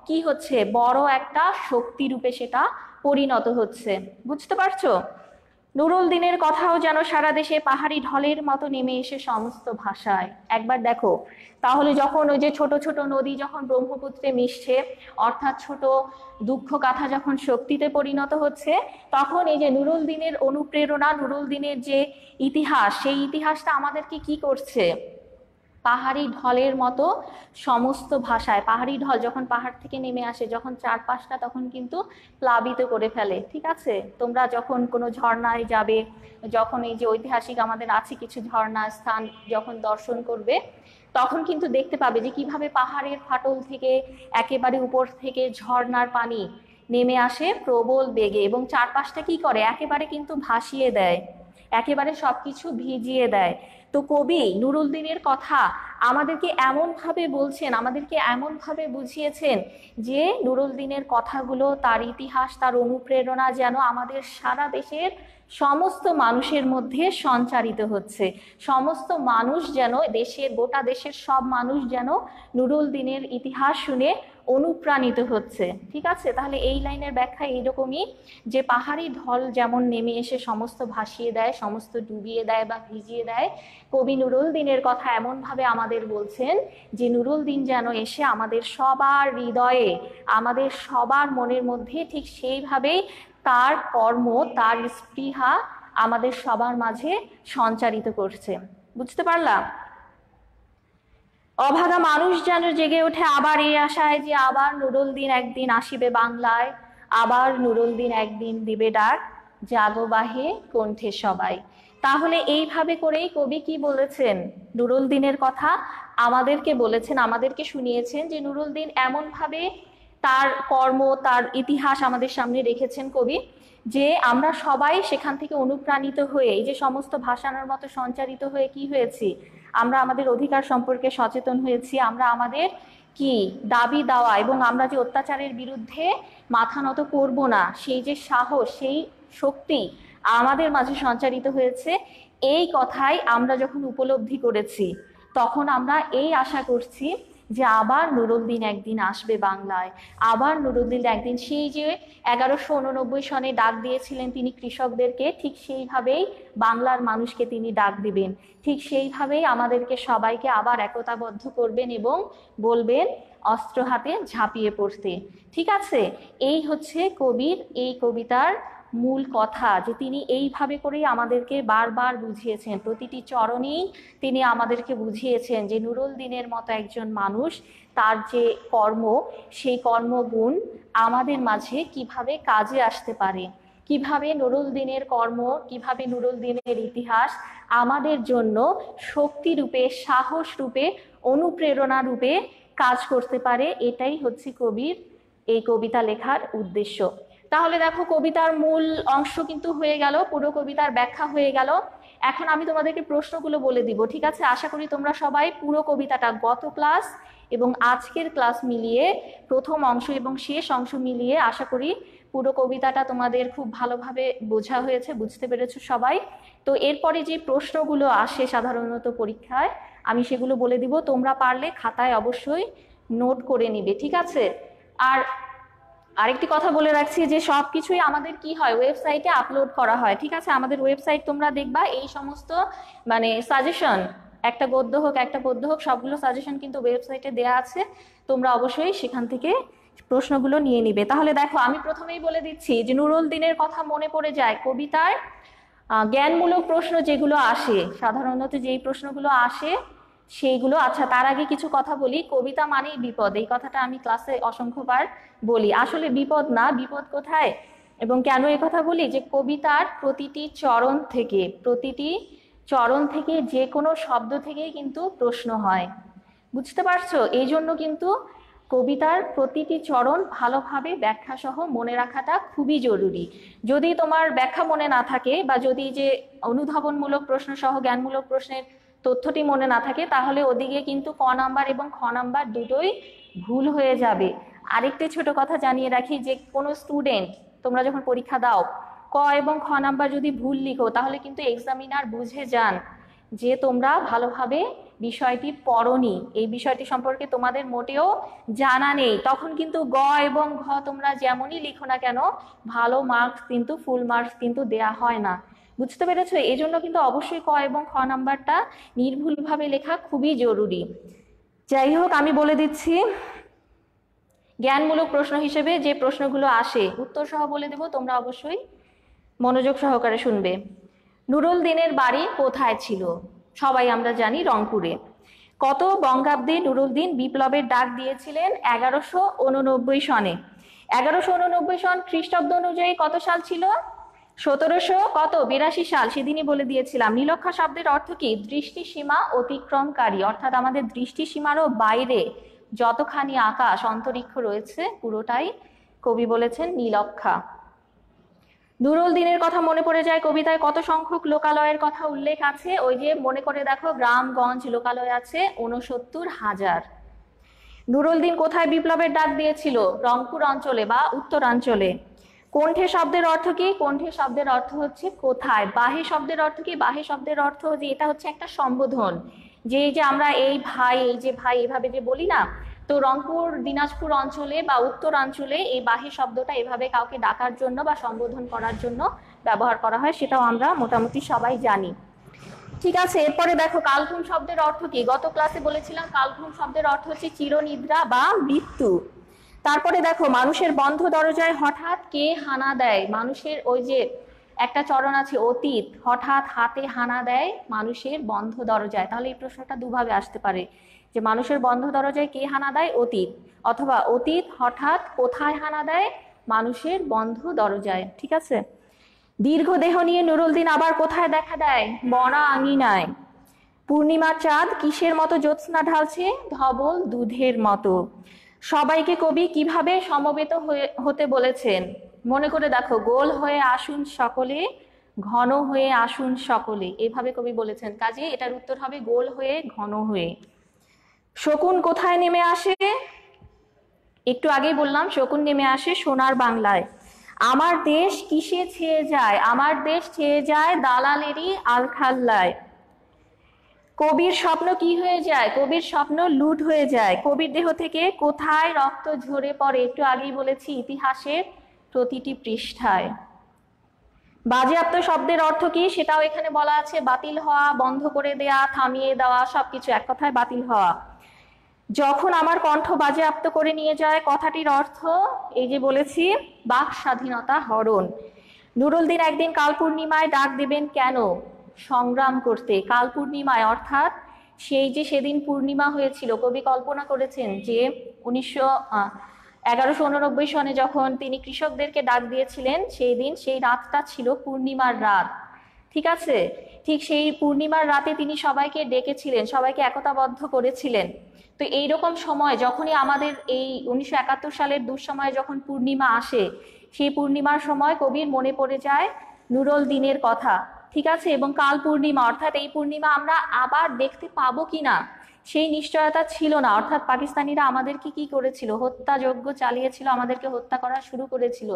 কি হচ্ছে? বড় একটা শক্তি রূপে সেটা পরিণত হচ্ছে। বুঝতে পারছো? নুরুল দিনের কথাও যেন সারা দেশে পাহাড়ি ঢলের মতো নেমে এসে সমস্ত ভাষায়। একবার দেখো তাহলে, যখন ওই যে ছোট ছোট নদী যখন ব্রহ্মপুত্রে মিশছে, অর্থাৎ ছোট দুঃখ গাথা যখন শক্তিতে পরিণত হচ্ছে, তখন এই যে নুরুল দিনের অনুপ্রেরণা, নুরুল দিনের যে ইতিহাস, সেই ইতিহাসটা আমাদেরকে কি করছে? পাহাড়ি ঢলের মতো সমস্ত ভাষায়। পাহাড়ি ঢল যখন পাহাড় থেকে নেমে আসে, যখন চারপাশটা তখন কিন্তু প্লাবিত করে ফেলে। ঠিক আছে, তোমরা যখন কোনো ঝর্ণায় যাবে, যখন এই যে ঐতিহাসিক আমাদের আছে কিছু ঝর্ণা স্থান যখন দর্শন করবে, তখন কিন্তু দেখতে পাবে যে কিভাবে পাহাড়ের ফাটল থেকে একেবারে উপর থেকে ঝর্ণার পানি নেমে আসে প্রবল বেগে এবং চারপাশটা কি করে? একেবারে কিন্তু ভাসিয়ে দেয়, একেবারে সবকিছু ভিজিয়ে দেয়। তো কবি নুরুল দিনের কথা আমাদেরকে এমনভাবে বলছেন, আমাদেরকে এমনভাবে বুঝিয়েছেন যে নুরুল দিনের কথাগুলো, তার ইতিহাস, তার অনুপ্রেরণা যেন আমাদের সারা দেশের সমস্ত মানুষের মধ্যে সঞ্চারিত হচ্ছে। সমস্ত মানুষ যেন, দেশের, গোটা দেশের সব মানুষ যেন নুরুল দিনের ইতিহাস শুনে অনুপ্রাণিত হচ্ছে। ঠিক আছে, তাহলে এই লাইনের ব্যাখ্যা এইরকমই যে পাহাড়ি ঢল যেমন নেমে এসে সমস্ত ভাসিয়ে দেয়, সমস্ত ডুবিয়ে দেয় বা ভিজিয়ে দেয়, কবি নুরুল দিনের কথা এমনভাবে আমাদের বলছেন যে নুরুল দিন যেন এসে আমাদের সবার হৃদয়ে, আমাদের সবার মনের মধ্যে ঠিক সেইভাবেই তার কর্ম, তার স্পৃহা আমাদের সবার মাঝে সঞ্চারিত করছে। বুঝতে পারলাম? অভাগা মানুষ যেন জেগে ওঠে আবার এই আশায় যে আবার নুরুল দিন একদিন আসিবে বাংলায়, আবার নুরুল দিন একদিন দিবে ডাক, জাগো বাহে কণ্ঠে সবাই। তাহলে এইভাবে করেই কবি কি বলেছেন? নুরুল দিনের কথা আমাদেরকে বলেছেন, আমাদেরকে শুনিয়েছেন যে নুরুল দিন এমনভাবে তার কর্ম, তার ইতিহাস আমাদের সামনে রেখেছেন কবি, যে আমরা সবাই সেখান থেকে অনুপ্রাণিত হয়ে এই যে সমস্ত ভাসানোর মতো সঞ্চারিত হয়ে কি হয়েছি? আমরা আমাদের অধিকার সম্পর্কে সচেতন হয়েছি, আমরা আমাদের কি দাবি দাওয়া এবং আমরা যে অত্যাচারের বিরুদ্ধে মাথা নত করব না, সেই যে সাহস, সেই শক্তি আমাদের মাঝে সঞ্চারিত হয়েছে। এই কথাই আমরা যখন উপলব্ধি করেছি, তখন আমরা এই আশা করছি যে আবার নুরুল দিন একদিন আসবে বাংলায়, আবার নুরুল দিন একদিন সেই যে 1189 সনে ডাক দিয়েছিলেন তিনি কৃষকদেরকে, ঠিক সেইভাবেই বাংলার মানুষকে তিনি ডাক দিবেন, ঠিক সেইভাবেই আমাদেরকে সবাইকে আবার একতাবদ্ধ করবেন এবং বলবেন অস্ত্র হাতে ঝাঁপিয়ে পড়তে। ঠিক আছে, এই হচ্ছে কবির এই কবিতার মূল কথা, যে তিনি এইভাবে করেই আমাদেরকে বারবার বুঝিয়েছেন, প্রতিটি চরণেই তিনি আমাদেরকে বুঝিয়েছেন যে নুরুল দিনের মতো একজন মানুষ, তার যে কর্ম, সেই কর্মগুণ আমাদের মাঝে কিভাবে কাজে আসতে পারে, কিভাবে নুরুল দিনের কর্ম, কিভাবে নুরুল দিনের ইতিহাস আমাদের জন্য শক্তি রূপে, সাহস রূপে, অনুপ্রেরণা রূপে কাজ করতে পারে। এটাই হচ্ছে কবির এই কবিতা লেখার উদ্দেশ্য। তাহলে দেখো কবিতার মূল অংশ কিন্তু হয়ে গেল, পুরো কবিতার ব্যাখ্যা হয়ে গেল। এখন আমি তোমাদেরকে প্রশ্নগুলো বলে দিব, ঠিক আছে? আশা করি তোমরা সবাই পুরো কবিতাটা গত ক্লাস এবং আজকের ক্লাস মিলিয়ে, প্রথম অংশ এবং শেষ অংশ মিলিয়ে আশা করি পুরো কবিতাটা তোমাদের খুব ভালোভাবে বোঝা হয়েছে, বুঝতে পেরেছো সবাই। তো এরপরে যে প্রশ্নগুলো আসে সাধারণত পরীক্ষায় আমি সেগুলো বলে দিব, তোমরা পারলে খাতায় অবশ্যই নোট করে নিবে, ঠিক আছে? আর আরেকটি কথা বলে রাখছি যে সবকিছুই আমাদের কি হয়, ওয়েবসাইটে আপলোড করা হয়, ঠিক আছে? আমাদের ওয়েবসাইট তোমরা দেখবা, এই সমস্ত মানে সাজেশন, একটা গদ্য হোক একটা পদ্য হোক, সবগুলো সাজেশন কিন্তু ওয়েবসাইটে দেয়া আছে, তোমরা অবশ্যই সেখান থেকে প্রশ্নগুলো নিয়ে নিবে। তাহলে দেখো আমি প্রথমেই বলে দিচ্ছি যে নুরুল দিনের কথা মনে পড়ে যায় কবিতার জ্ঞানমূলক প্রশ্ন যেগুলো আসে, সাধারণত যেই প্রশ্নগুলো আসে সেইগুলো। আচ্ছা, তার আগে কিছু কথা বলি। কবিতা মানেই বিপদ, এই কথাটা আমি ক্লাসে অসংখ্যবার বলি। আসলে বিপদ না, বিপদ কোথায় এবং কেন এই কথা বলি, যে কবিতার প্রতিটি চরণ থেকে যে কোনো শব্দ থেকেই কিন্তু প্রশ্ন হয়, বুঝতে পারছো? এই জন্য কিন্তু কবিতার প্রতিটি চরণ ভালোভাবে ব্যাখ্যা সহ মনে রাখাটা খুবই জরুরি। যদি তোমার ব্যাখ্যা মনে না থাকে বা যদি যে অনুধাবনমূলক প্রশ্ন সহ জ্ঞানমূলক প্রশ্নের তথ্যটি মনে না থাকে, তাহলে ওদিকে কিন্তু ক নাম্বার এবং খ নাম্বার দুটোই ভুল হয়ে যাবে। আরেকটি ছোট কথা জানিয়ে রাখি, যে কোনো স্টুডেন্ট তোমরা যখন পরীক্ষা দাও ক এবং খ নাম্বার যদি ভুল লিখো, তাহলে কিন্তু এক্সামিনার বুঝে যান যে তোমরা ভালোভাবে বিষয়টি পড়োনি, এই বিষয়টি সম্পর্কে তোমাদের মোটেও জানা নেই। তখন কিন্তু গ এবং ঘ তোমরা যেমনই লিখো না কেন, ভালো মার্কস কিন্তু, ফুল মার্কস কিন্তু দেয়া হয় না, বুঝতে পেরেছো? এই জন্য কিন্তু অবশ্যই ক এবং খ নাম্বারটা নির্ভুলভাবে লেখা খুবই জরুরি। যাই হোক, আমি বলে দিচ্ছি জ্ঞানমূলক প্রশ্ন হিসেবে যে প্রশ্নগুলো আসে উত্তর সহ বলে দেব, তোমরা অবশ্যই মনোযোগ সহকারে শুনবে। নুরুল দিনের বাড়ি কোথায় ছিল? সবাই আমরা জানি রংপুরে। কত বঙ্গাব্দে নুরুল দিন বিপ্লবের ডাক দিয়েছিলেন? 1189 সনে। 1189 সন খ্রিস্টাব্দ অনুযায়ী কত সাল ছিল? 1782 সাল, সেদিনই বলে দিয়েছিলাম। নীলক্ষা শব্দের অর্থ কি? দৃষ্টিসীমা অতিক্রমকারী, অর্থাৎ আমাদের দৃষ্টিসীমারও বাইরে যতখানি আকাশ অন্তরিক্ষ রয়েছে পুরোটাই কবি বলেছেন নীলক্ষা। নুরুল দিনের কথা মনে পড়ে যায় কবিতায় কত সংখ্যক লোকালয়ের কথা উল্লেখ আছে? ওই যে মনে করে দেখো, গ্রামগঞ্জ লোকালয় আছে 69,000। নুরুল দিন কোথায় বিপ্লবের ডাক দিয়েছিল? রংপুর অঞ্চলে বা উত্তরাঞ্চলে। কণ্ঠে শব্দের অর্থ কি? কণ্ঠে শব্দের অর্থ হচ্ছে কোথায়। বাহে শব্দের অর্থ কি? বাহে শব্দের অর্থ যে এটা হচ্ছে একটা সম্বোধন, যে আমরা এই ভাই, এই যে ভাই এভাবে যে বলি না, তো রংপুর দিনাজপুর অঞ্চলে বা উত্তরাঞ্চলে এই বাহে শব্দটা এভাবে কাউকে ডাকার জন্য বা সম্বোধন করার জন্য ব্যবহার করা হয়, সেটাও আমরা মোটামুটি সবাই জানি, ঠিক আছে? এরপরে দেখো কালঘুম শব্দের অর্থ কি? গত ক্লাসে বলেছিলাম কালঘুম শব্দের অর্থ হচ্ছে চিরনিদ্রা বা মৃত্যু। তারপরে দেখো মানুষের বন্ধ দরজায় হঠাৎ কে হানা দেয়? মানুষের ওই যে একটা চরণ আছে অতীত, হঠাৎ হাতে হানা দেয় মানুষের বন্ধ দরজায়। তাহলে এই প্রশ্নটা দুভাবে আসতে পারে, যে মানুষের বন্ধ দরজায় কে হানা দেয়? অতীত, অথবা অতীত হঠাৎ কোথায় হানা দেয়? মানুষের বন্ধ দরজায়, ঠিক আছে? দীর্ঘ দেহ নিয়ে নুরুল দিন আবার কোথায় দেখা দেয়? মরা আঙিনায়। পূর্ণিমার চাঁদ কিসের মতো জ্যোৎস্না ঢালছে? ধবল দুধের মতো। সবাইকে কবি কিভাবে সমবেত হতে বলেছেন? মনে করে দেখো, গোল হয়ে আসুন সকলে, ঘন হয়ে আসুন সকলে, এভাবে কবি বলেছেন। কাজে এটার উত্তর হবে গোল হয়ে, ঘন হয়ে। শকুন কোথায় নেমে আসে? একটু আগেই বললাম, শকুন নেমে আসে সোনার বাংলায়। আমার দেশ কিসে ছেয়ে যায়? আমার দেশ ছেয়ে যায় দালালেরই আলখাল্লায়। কবির স্বপ্ন কি হয়ে যায়? কবির স্বপ্ন লুট হয়ে যায়। কবির দেহ থেকে কোথায় রক্ত ঝরে পড়ে? একটু আগেই বলেছি, ইতিহাসের প্রতিটি পৃষ্ঠায়। বাজেয়াপ্ত শব্দের অর্থ কি? সেটাও এখানে বলা আছে, বাতিল হওয়া, বন্ধ করে দেয়া, থামিয়ে দেওয়া, সবকিছু এক কথায় বাতিল হওয়া। যখন আমার কণ্ঠ বাজেয়াপ্ত করে নিয়ে যায়, কথাটির অর্থ এই যে বলেছি, বাক স্বাধীনতা হরণ। নুরুল দিন একদিন কাল পূর্ণিমায় ডাক দেবেন কেন? সংগ্রাম করতে। কাল পূর্ণিমায় অর্থাৎ সেই যে সেদিন পূর্ণিমা হয়েছিল, কবি কল্পনা করেছেন যে 1189 সনে যখন তিনি কৃষকদেরকে ডাক দিয়েছিলেন, সেই দিন সেই রাতটা ছিল পূর্ণিমার রাত, ঠিক আছে? ঠিক সেই পূর্ণিমার রাতে তিনি সবাইকে ডেকেছিলেন, সবাইকে একতাবদ্ধ করেছিলেন। তো এইরকম সময় যখনই আমাদের এই 1971 সালের দুঃসময়ে যখন পূর্ণিমা আসে, সেই পূর্ণিমার সময় কবির মনে পড়ে যায় নুরুল দিনের কথা, ঠিক আছে, এবং কাল পূর্ণিমা অর্থাৎ এই পূর্ণিমা আমরা আবার দেখতে পাবো কিনা সেই নিশ্চয়তা ছিল না। অর্থাৎ পাকিস্তানিরা আমাদেরকে কি করেছিল, হত্যাযজ্ঞ চালিয়েছিল, আমাদেরকে হত্যা করা শুরু করেছিল।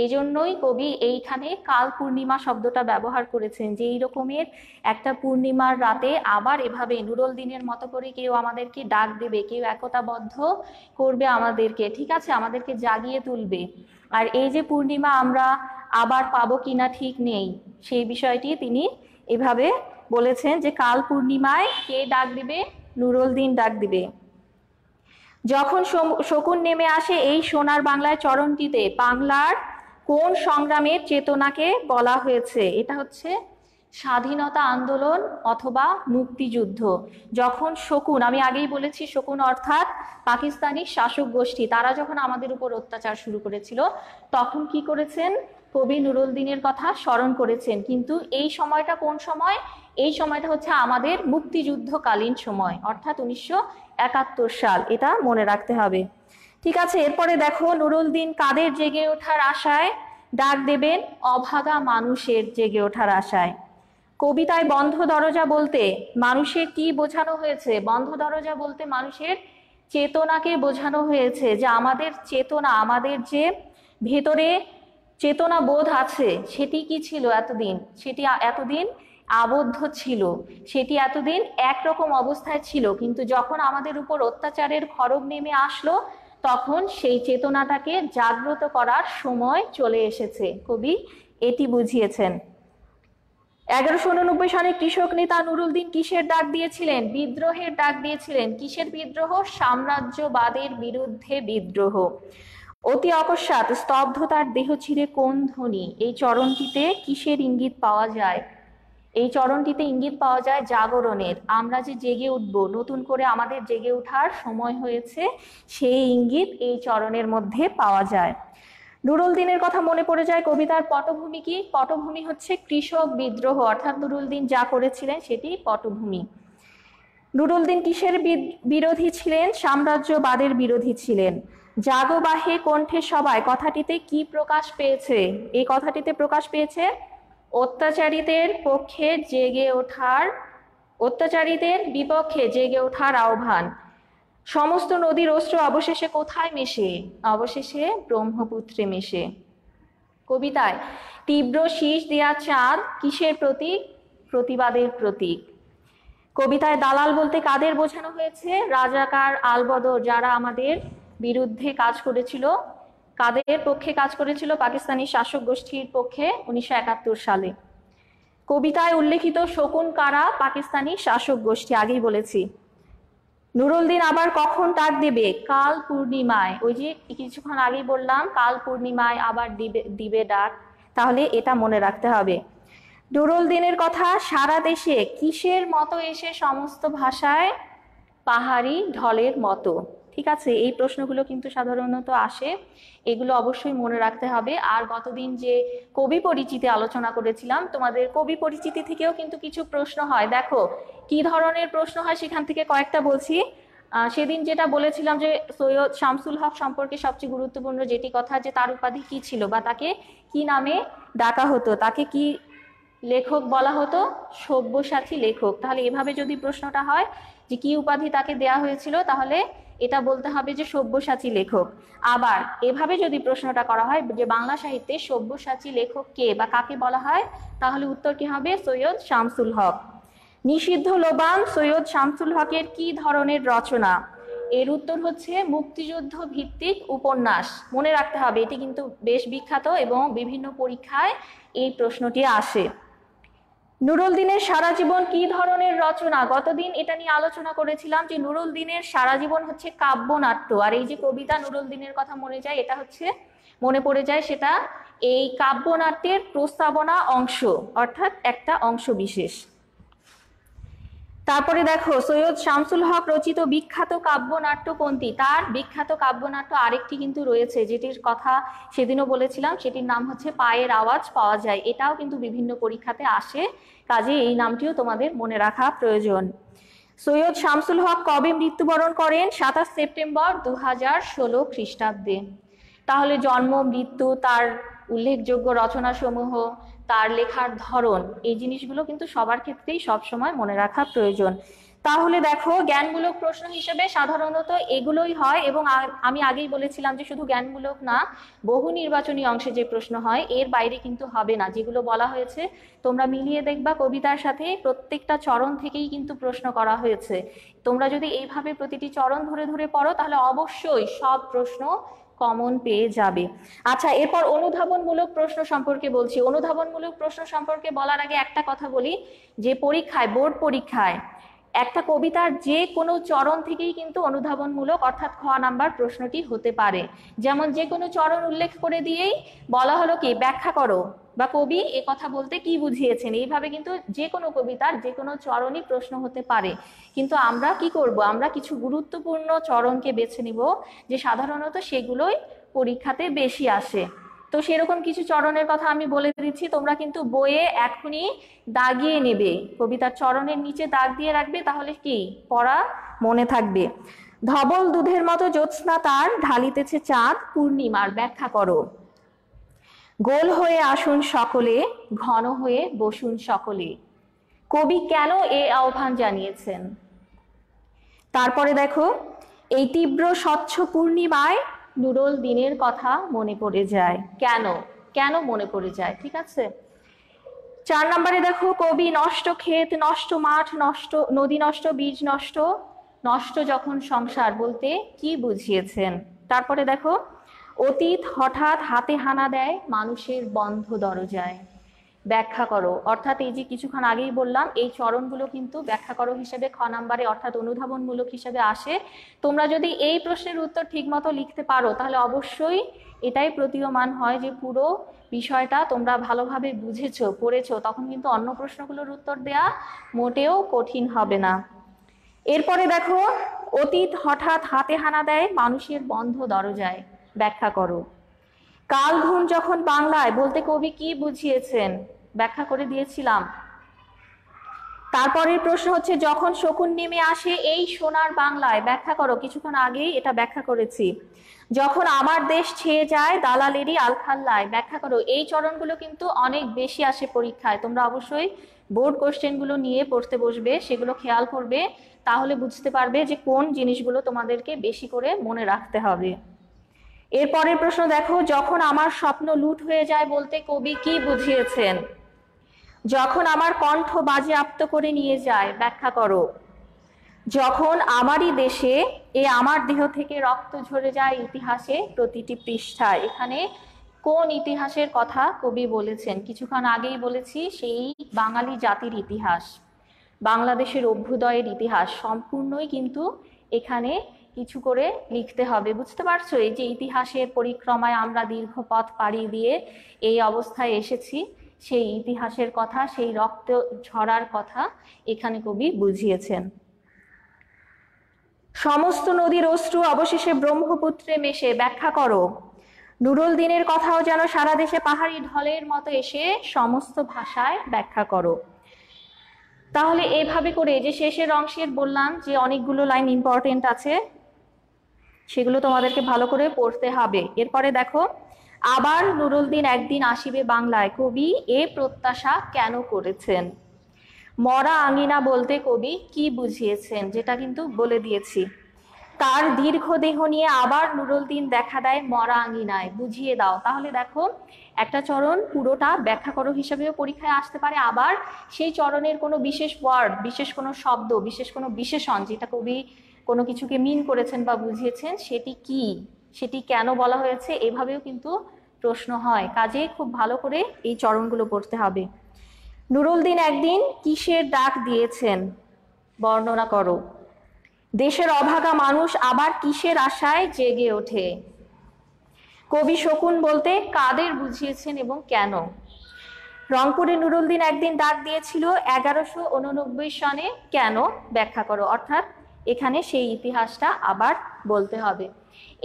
এই জন্যই কবি এইখানে কাল পূর্ণিমা শব্দটা ব্যবহার করেছেন, যে এই রকমের একটা পূর্ণিমার রাতে আবার এভাবে নুরুল দিনের মতো করে কেউ আমাদেরকে ডাক দেবে, কেউ একতাবদ্ধ করবে আমাদেরকে, ঠিক আছে, আমাদেরকে জাগিয়ে তুলবে। আর এই যে পূর্ণিমা আমরা আবার পাবো কিনা ঠিক নেই, সেই বিষয়টি তিনি এভাবে বলেছেন যে কাল পূর্ণিমায় কে ডাক দিবে, নুরুল দিন ডাক দিবে। যখন শকুন নেমে আসে এই সোনার বাংলায় চরণটিতে, বাংলার কোন সংগ্রামের চেতনাকে বলা হয়েছে? এটা হচ্ছে স্বাধীনতা আন্দোলন অথবা মুক্তিযুদ্ধ। যখন শকুন, আমি আগেই বলেছি শকুন অর্থাৎ পাকিস্তানি শাসক গোষ্ঠী, তারা যখন আমাদের উপর অত্যাচার শুরু করেছিল তখন কি করেছেন, কবি নুরুল দিনের কথা স্মরণ করেছেন। কিন্তু এই সময়টা কোন সময়? এই সময়টা হচ্ছে আমাদের মুক্তিযুদ্ধকালীন সময়, অর্থাৎ 1971 সাল, এটা মনে রাখতে হবে, ঠিক আছে। এরপরে দেখো, নুরুল দিন কাদের জেগে ওঠার আশায় ডাক দেবেন? অভাগা মানুষের জেগে ওঠার আশায়। কবিতায় বন্ধ দরজা বলতে মানুষের কি বোঝানো হয়েছে? বন্ধ দরজা বলতে মানুষের চেতনাকে বোঝানো হয়েছে, যে আমাদের চেতনা, আমাদের যে ভেতরে চেতনা বোধ আছে সেটি কি ছিল এতদিন? সেটি এতদিন আবদ্ধ ছিল, সেটি এতদিন একরকম অবস্থায় ছিল, কিন্তু যখন আমাদের উপর অত্যাচারের খড়গ নেমে আসলো তখন সেই চেতনাটাকে জাগ্রত করার সময় চলে এসেছে। কবি এটি বুঝিয়েছেন। 1189 সালে কৃষক নেতা নুরুল দিন কিসের ডাক দিয়েছিলেন? বিদ্রোহের ডাক দিয়েছিলেন। কিসের বিদ্রোহ? সাম্রাজ্যবাদের বিরুদ্ধে বিদ্রোহ। অতি অকস্মাৎ স্তব্ধতার দেহ ছিঁড়ে কোন ধ্বনি? এই চরণটিতে কিসের ইঙ্গিত পাওয়া যায়? এই চরণটিতে ইঙ্গিত পাওয়া যায় জাগরণের। আমরা যে জেগে উঠব, নতুন করে আমাদের জেগে ওঠার সময় হয়েছে, সেই ইঙ্গিত এই চরণের মধ্যে পাওয়া যায়। নুরুল দিনের কথা মনে পড়ে যায়। কবিতার পটভূমি কি? পটভূমি হচ্ছে কৃষক বিদ্রোহ, অর্থাৎ নুরুল দিন যা করেছিলেন সেটি পটভূমি। নুরুল দিন কিসের বিরোধী ছিলেন? সাম্রাজ্যবাদের বিরোধী ছিলেন। জাগবাহে কণ্ঠে সবাই কথাটিতে কি প্রকাশ পেয়েছে? এই কথাটিতে প্রকাশ পেয়েছে অত্যাচারীদের পক্ষে জেগে ওঠার, অত্যাচারীদের বিপক্ষে জেগে ওঠার আহ্বান। সমস্ত নদীর অশ্রু অবশেষে কোথায় মেশে? অবশেষে ব্রহ্মপুত্রে মেশে। কবিতায় তীব্র শীষ দেয়া চাঁদ কিসের প্রতীক? প্রতিবাদের প্রতীক। কবিতায় দালাল বলতে কাদের বোঝানো হয়েছে? রাজাকার, আলবদর, যারা আমাদের বিরুদ্ধে কাজ করেছিল। কাদের পক্ষে কাজ করেছিল? পাকিস্তানি শাসক গোষ্ঠীর পক্ষে 1971 সালে। কবিতায় উল্লেখিত শকুন কারা? পাকিস্তানি শাসক গোষ্ঠী, আগেই বলেছি। নুরুল দিন আবার কখন ডাক দেবে? কাল পূর্ণিমায়। ওই যে কিছুক্ষণ আগেই বললাম কাল পূর্ণিমায় আবার দিবে ডাক, তাহলে এটা মনে রাখতে হবে। নুরুল দিনের কথা সারা দেশে কিসের মতো এসে সমস্ত ভাষায়? পাহাড়ি ঢলের মতো, ঠিক আছে। এই প্রশ্নগুলো কিন্তু সাধারণত আসে, এগুলো অবশ্যই মনে রাখতে হবে। আর গতদিন যে কবি পরিচিতি আলোচনা করেছিলাম, তোমাদের কবি পরিচিতি থেকেও কিন্তু কিছু প্রশ্ন হয়। দেখো কি ধরনের প্রশ্ন হয় সেখান থেকে কয়েকটা বলছি। সেদিন যেটা বলেছিলাম যে সৈয়দ শামসুল হক সম্পর্কে সবচেয়ে গুরুত্বপূর্ণ যেটি কথা, যে তার উপাধি কি ছিল বা তাকে কি নামে ডাকা হতো, তাকে কি লেখক বলা হতো? সব্যসাচী লেখক। তাহলে এভাবে যদি প্রশ্নটা হয় যে কি উপাধি তাকে দেয়া হয়েছিল, তাহলে এটা বলতে হবে যে সব্যসাচী লেখক। আবার এভাবে যদি প্রশ্নটা করা হয় যে বাংলা সাহিত্যে সব্যসাচী লেখক কে বা কাকে বলা হয়, তাহলে উত্তর কি হবে? সৈয়দ শামসুল হক। নিষিদ্ধ লোবান সৈয়দ শামসুল হকের কি ধরনের রচনা? এর উত্তর হচ্ছে মুক্তিযুদ্ধ ভিত্তিক উপন্যাস। মনে রাখতে হবে, এটি কিন্তু বেশ বিখ্যাত এবং বিভিন্ন পরীক্ষায় এই প্রশ্নটি আসে। নুরুল দিনের সারা জীবন কি ধরনের রচনা? গতদিন এটা নিয়ে আলোচনা করেছিলাম যে নুরুল দিনের সারা জীবন হচ্ছে কাব্যনাট্য। আর এই যে কবিতা নুরুল দিনের কথা মনে যায়, এটা হচ্ছে মনে পড়ে যায় সেটা এই কাব্যনাট্যের প্রস্তাবনা অংশ, অর্থাৎ একটা অংশ বিশেষ। তারপরে দেখো সৈয়দ শামসুল হক রচিত বিখ্যাত কাব্যনাট্য কোনটি? তার বিখ্যাত কাব্যনাট্য আরেকটি কিন্তু রয়েছে, যেটির কথা সেদিনও বলেছিলাম, সেটির নাম হচ্ছে পায়ের আওয়াজ পাওয়া যায়। এটাও কিন্তু বিভিন্ন পরীক্ষাতে আসে, কাজে এই নামটিও তোমাদের মনে রাখা প্রয়োজন। সৈয়দ শামসুল হক কবে মৃত্যুবরণ করেন? 27 সেপ্টেম্বর 2016 খ্রিস্টাব্দে। তাহলে জন্ম, মৃত্যু, তার উল্লেখযোগ্য রচনাসমূহ, তার লেখার ধরন, এই জিনিসগুলো কিন্তু সবার ক্ষেত্রেই সবসময় মনে রাখা প্রয়োজন। তাহলে দেখো, জ্ঞানমূলক প্রশ্ন হিসেবে সাধারণত এগুলোই হয়, এবং আমি আগেই বলেছিলাম যে শুধু জ্ঞানমূলক না, বহু নির্বাচনী অংশে যে প্রশ্ন হয় এর বাইরে কিন্তু হবে না। যেগুলো বলা হয়েছে তোমরা মিলিয়ে দেখবা, কবিতার সাথে প্রত্যেকটা চরণ থেকেই কিন্তু প্রশ্ন করা হয়েছে। তোমরা যদি এইভাবে প্রতিটি চরণ ধরে ধরে পড়ো তাহলে অবশ্যই সব প্রশ্ন কমন পেয়ে যাবে। আচ্ছা, এরপর অনুধাবনমূলক প্রশ্ন সম্পর্কে বলছি। অনুধাবনমূলক প্রশ্ন সম্পর্কে বলার আগে একটা কথা বলি, যে পরীক্ষায়, বোর্ড পরীক্ষায় একটা কবিতার যে কোনো চরণ থেকেই কিন্তু অনুধাবনমূলক অর্থাৎ খ নাম্বার প্রশ্নটি হতে পারে। যেমন যে কোনো চরণ উল্লেখ করে দিয়েই বলা হলো কি ব্যাখ্যা করো, বা কবি এ কথা বলতে কি বুঝিয়েছেন, এইভাবে কিন্তু যে কোনো কবিতার যে কোনো চরণই প্রশ্ন হতে পারে। কিন্তু আমরা কি করব, আমরা কিছু গুরুত্বপূর্ণ চরণকে বেছে নিব যে সাধারণত সেগুলোই পরীক্ষাতে বেশি আসে। তো সেরকম কিছু চরণের কথা আমি বলে দিচ্ছি, তোমরা কিন্তু বইয়ে এখনই দাগিয়ে নেবে, কবিতার চরণের নিচে দাগ দিয়ে রাখবে, তাহলে কি পড়া মনে থাকবে। ধবল দুধের মতো জ্যোৎস্না তার, ঢালিতেছে চাঁদ পূর্ণিমার, ব্যাখ্যা করো। গোল হয়ে আসুন সকলে, ঘন হয়ে বসুন সকলে, কবি কেন এ আহ্বান জানিয়েছেন? তারপরে দেখো, এই তীব্র স্বচ্ছ পূর্ণিমায় নুরুল দিনের কথা মনে পড়ে যায়, কেন কেন মনে পড়ে যায়, ঠিক আছে। 4 নম্বরে দেখো, কবি নষ্ট ক্ষেত, নষ্ট মাঠ, নষ্ট নদী, নষ্ট বীজ, নষ্ট নষ্ট যখন সংসার বলতে কি বুঝিয়েছেন? তারপরে দেখো, অতীত হঠাৎ হাতে হানা দেয় মানুষের বন্ধ দরজায়, ব্যাখ্যা করো। অর্থাৎ এই যে কিছুক্ষণ আগেই বললাম, এই চরণগুলো কিন্তু ব্যাখ্যা করো হিসেবে খ নাম্বারে অর্থাৎ অনুধাবনমূলক হিসেবে আসে। তোমরা যদি এই প্রশ্নের উত্তর ঠিকমতো লিখতে পারো তাহলে অবশ্যই এটাই প্রতীয়মান হয় যে পুরো বিষয়টা তোমরা ভালোভাবে বুঝেছো, পড়েছো, তখন কিন্তু অন্য প্রশ্নগুলোর উত্তর দেয়া মোটেও কঠিন হবে না। এরপরে দেখো, অতীত হঠাৎ হাতে হানা দেয় মানুষের বন্ধ দরজায়, ব্যাখ্যা করো। কাল ঘুম যখন বাংলায় বলতে কবি কি বুঝিয়েছেন? ব্যাখ্যা করে দিয়েছিলাম। তারপরের প্রশ্ন হচ্ছে, যখন শকুন নেমে আসে এই সোনার বাংলায়, ব্যাখ্যা করো। কিছুক্ষণ আগেই এটা ব্যাখ্যা করেছি। যখন আমার দেশ ছেয়ে যায় দালালেরই আলখাল্লায়, ব্যাখ্যা করো। এই চরণগুলো কিন্তু অনেক বেশি আসে পরীক্ষায়, তোমরা অবশ্যই বোর্ড কোশ্চেনগুলো নিয়ে পড়তে বসবে, সেগুলো খেয়াল করবে, তাহলে বুঝতে পারবে যে কোন জিনিসগুলো তোমাদেরকে বেশি করে মনে রাখতে হবে। এরপরের প্রশ্ন দেখো, যখন আমার স্বপ্ন লুট হয়ে যায় বলতে কবি কি বুঝিয়েছেন? যখন আমার কণ্ঠ বাজেয়াপ্ত করে নিয়ে যায়, ব্যাখ্যা করো। যখন আমারই দেশে এ আমার দেহ থেকে রক্ত ঝরে যায় ইতিহাসে প্রতিটি পৃষ্ঠায়, এখানে কোন ইতিহাসের কথা কবি বলেছেন? কিছুক্ষণ আগেই বলেছি, সেই বাঙালি জাতির ইতিহাস, বাংলাদেশের অভ্যুদয়ের ইতিহাস সম্পূর্ণই কিন্তু এখানে কিছু করে লিখতে হবে। বুঝতে পারছো? এই যে ইতিহাসের পরিক্রমায় আমরা দীর্ঘ পথ পাড়ি দিয়ে এই অবস্থায় এসেছি, সেই ইতিহাসের কথা, সেই রক্ত ঝরার কথা এখানে কবি বুঝিয়েছেন। সমস্ত নদীর অশ্রু অবশেষে ব্রহ্মপুত্রে মেশে, ব্যাখ্যা করো। নুরুল দিনের কথাও যেন সারা দেশে পাহাড়ি ঢলের মতো এসে সমস্ত ভাষায়, ব্যাখ্যা করো। তাহলে এইভাবে করে যে শেষের অংশের বললাম যে অনেকগুলো লাইন ইম্পর্টেন্ট আছে, সেগুলো তোমাদেরকে ভালো করে পড়তে হবে। এরপরে দেখো, আবার নুরুল দিন একদিন আসিবে বাংলায়, কবি এ প্রত্যাশা কেন করেছেন? মরা আঙিনা বলতে কবি কি বুঝিয়েছেন? যেটা কিন্তু বলে দিয়েছি। তার দীর্ঘ দেহ নিয়ে আবার নুরুল দিন দেখা দেয় মরা আঙিনায়, বুঝিয়ে দাও। তাহলে দেখো, একটা চরণ পুরোটা ব্যাখ্যা করো হিসাবেও পরীক্ষায় আসতে পারে, আবার সেই চরণের কোনো বিশেষ ওয়ার্ড, বিশেষ কোনো শব্দ, বিশেষ কোনো বিশেষণ যেটা কবি কোনো কিছুকে মিন করেছেন বা বুঝিয়েছেন, সেটি কি, সেটি কেন বলা হয়েছে, এভাবেও কিন্তু প্রশ্ন হয়। কাজে খুব ভালো করে এই চরণগুলো পড়তে হবে। নুরুল দিন একদিন কিসের ডাক দিয়েছেন? বর্ণনা করো। দেশের অভাগা মানুষ আবার কিসের আশায় জেগে ওঠে? কবি শকুন বলতে কাদের বুঝিয়েছেন এবং কেন? রংপুরে নুরুল দিন একদিন ডাক দিয়েছিল 1189 সনে, কেন? ব্যাখ্যা করো। অর্থাৎ এখানে সেই ইতিহাসটা আবার বলতে হবে।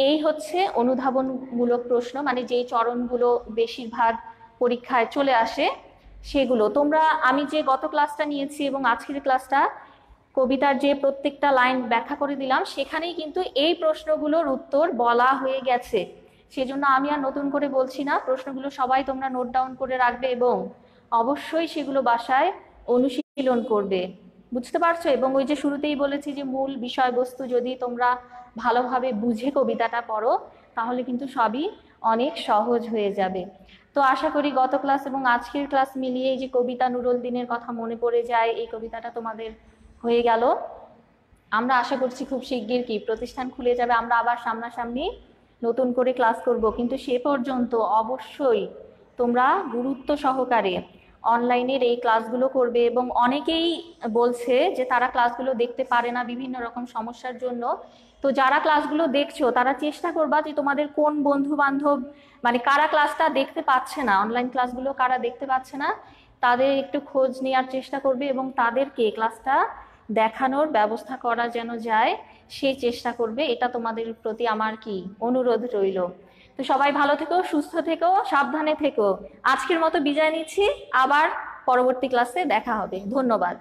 এই হচ্ছে অনুধাবনমূলক প্রশ্ন, মানে যেই চরণগুলো বেশিরভাগ পরীক্ষায় চলে আসে সেগুলো। তোমরা, আমি যে গত ক্লাসটা নিয়েছি এবং আজকের ক্লাসটা কবিতার যে প্রত্যেকটা লাইন ব্যাখ্যা করে দিলাম, সেখানেই কিন্তু এই প্রশ্নগুলোর উত্তর বলা হয়ে গেছে। সেজন্য আমি আর নতুন করে বলছি না, প্রশ্নগুলো সবাই তোমরা নোট ডাউন করে রাখবে এবং অবশ্যই সেগুলো বাসায় অনুশীলন করবে। বুঝতে পারছো? এবং ওই যে শুরুতেই বলেছি যে মূল বিষয়বস্তু যদি তোমরা ভালোভাবে বুঝে কবিতাটা পড়ো তাহলে কিন্তু সবই অনেক সহজ হয়ে যাবে। তো আশা করি গত ক্লাস এবং আজকের ক্লাস মিলিয়ে এই যে কবিতা নুরুল দিনের কথা মনে পড়ে যায়, এই কবিতাটা তোমাদের হয়ে গেল। আমরা আশা করছি খুব শিগগির কি প্রতিষ্ঠান খুলে যাবে, আমরা আবার সামনাসামনি নতুন করে ক্লাস করব, কিন্তু সে পর্যন্ত অবশ্যই তোমরা গুরুত্ব সহকারে অনলাইনের এই ক্লাসগুলো করবে। এবং অনেকেই বলছে যে তারা ক্লাসগুলো দেখতে পারে না বিভিন্ন রকম সমস্যার জন্য। তো যারা ক্লাসগুলো দেখছো তারা চেষ্টা করবা যে তোমাদের কোন বন্ধু বান্ধব মানে কারা ক্লাসটা দেখতে পাচ্ছে না, অনলাইন ক্লাসগুলো কারা দেখতে পাচ্ছে না তাদের একটু খোঁজ নেওয়ার চেষ্টা করবে এবং তাদেরকে ক্লাসটা দেখানোর ব্যবস্থা করা যেন যায় সেই চেষ্টা করবে। এটা তোমাদের প্রতি আমার কি অনুরোধ রইল। তো সবাই ভালো থেকো, সুস্থ থেকো, সাবধানে থেকো। আজকের মতো বিদায় নিচ্ছি, আবার পরবর্তী ক্লাসে দেখা হবে। ধন্যবাদ।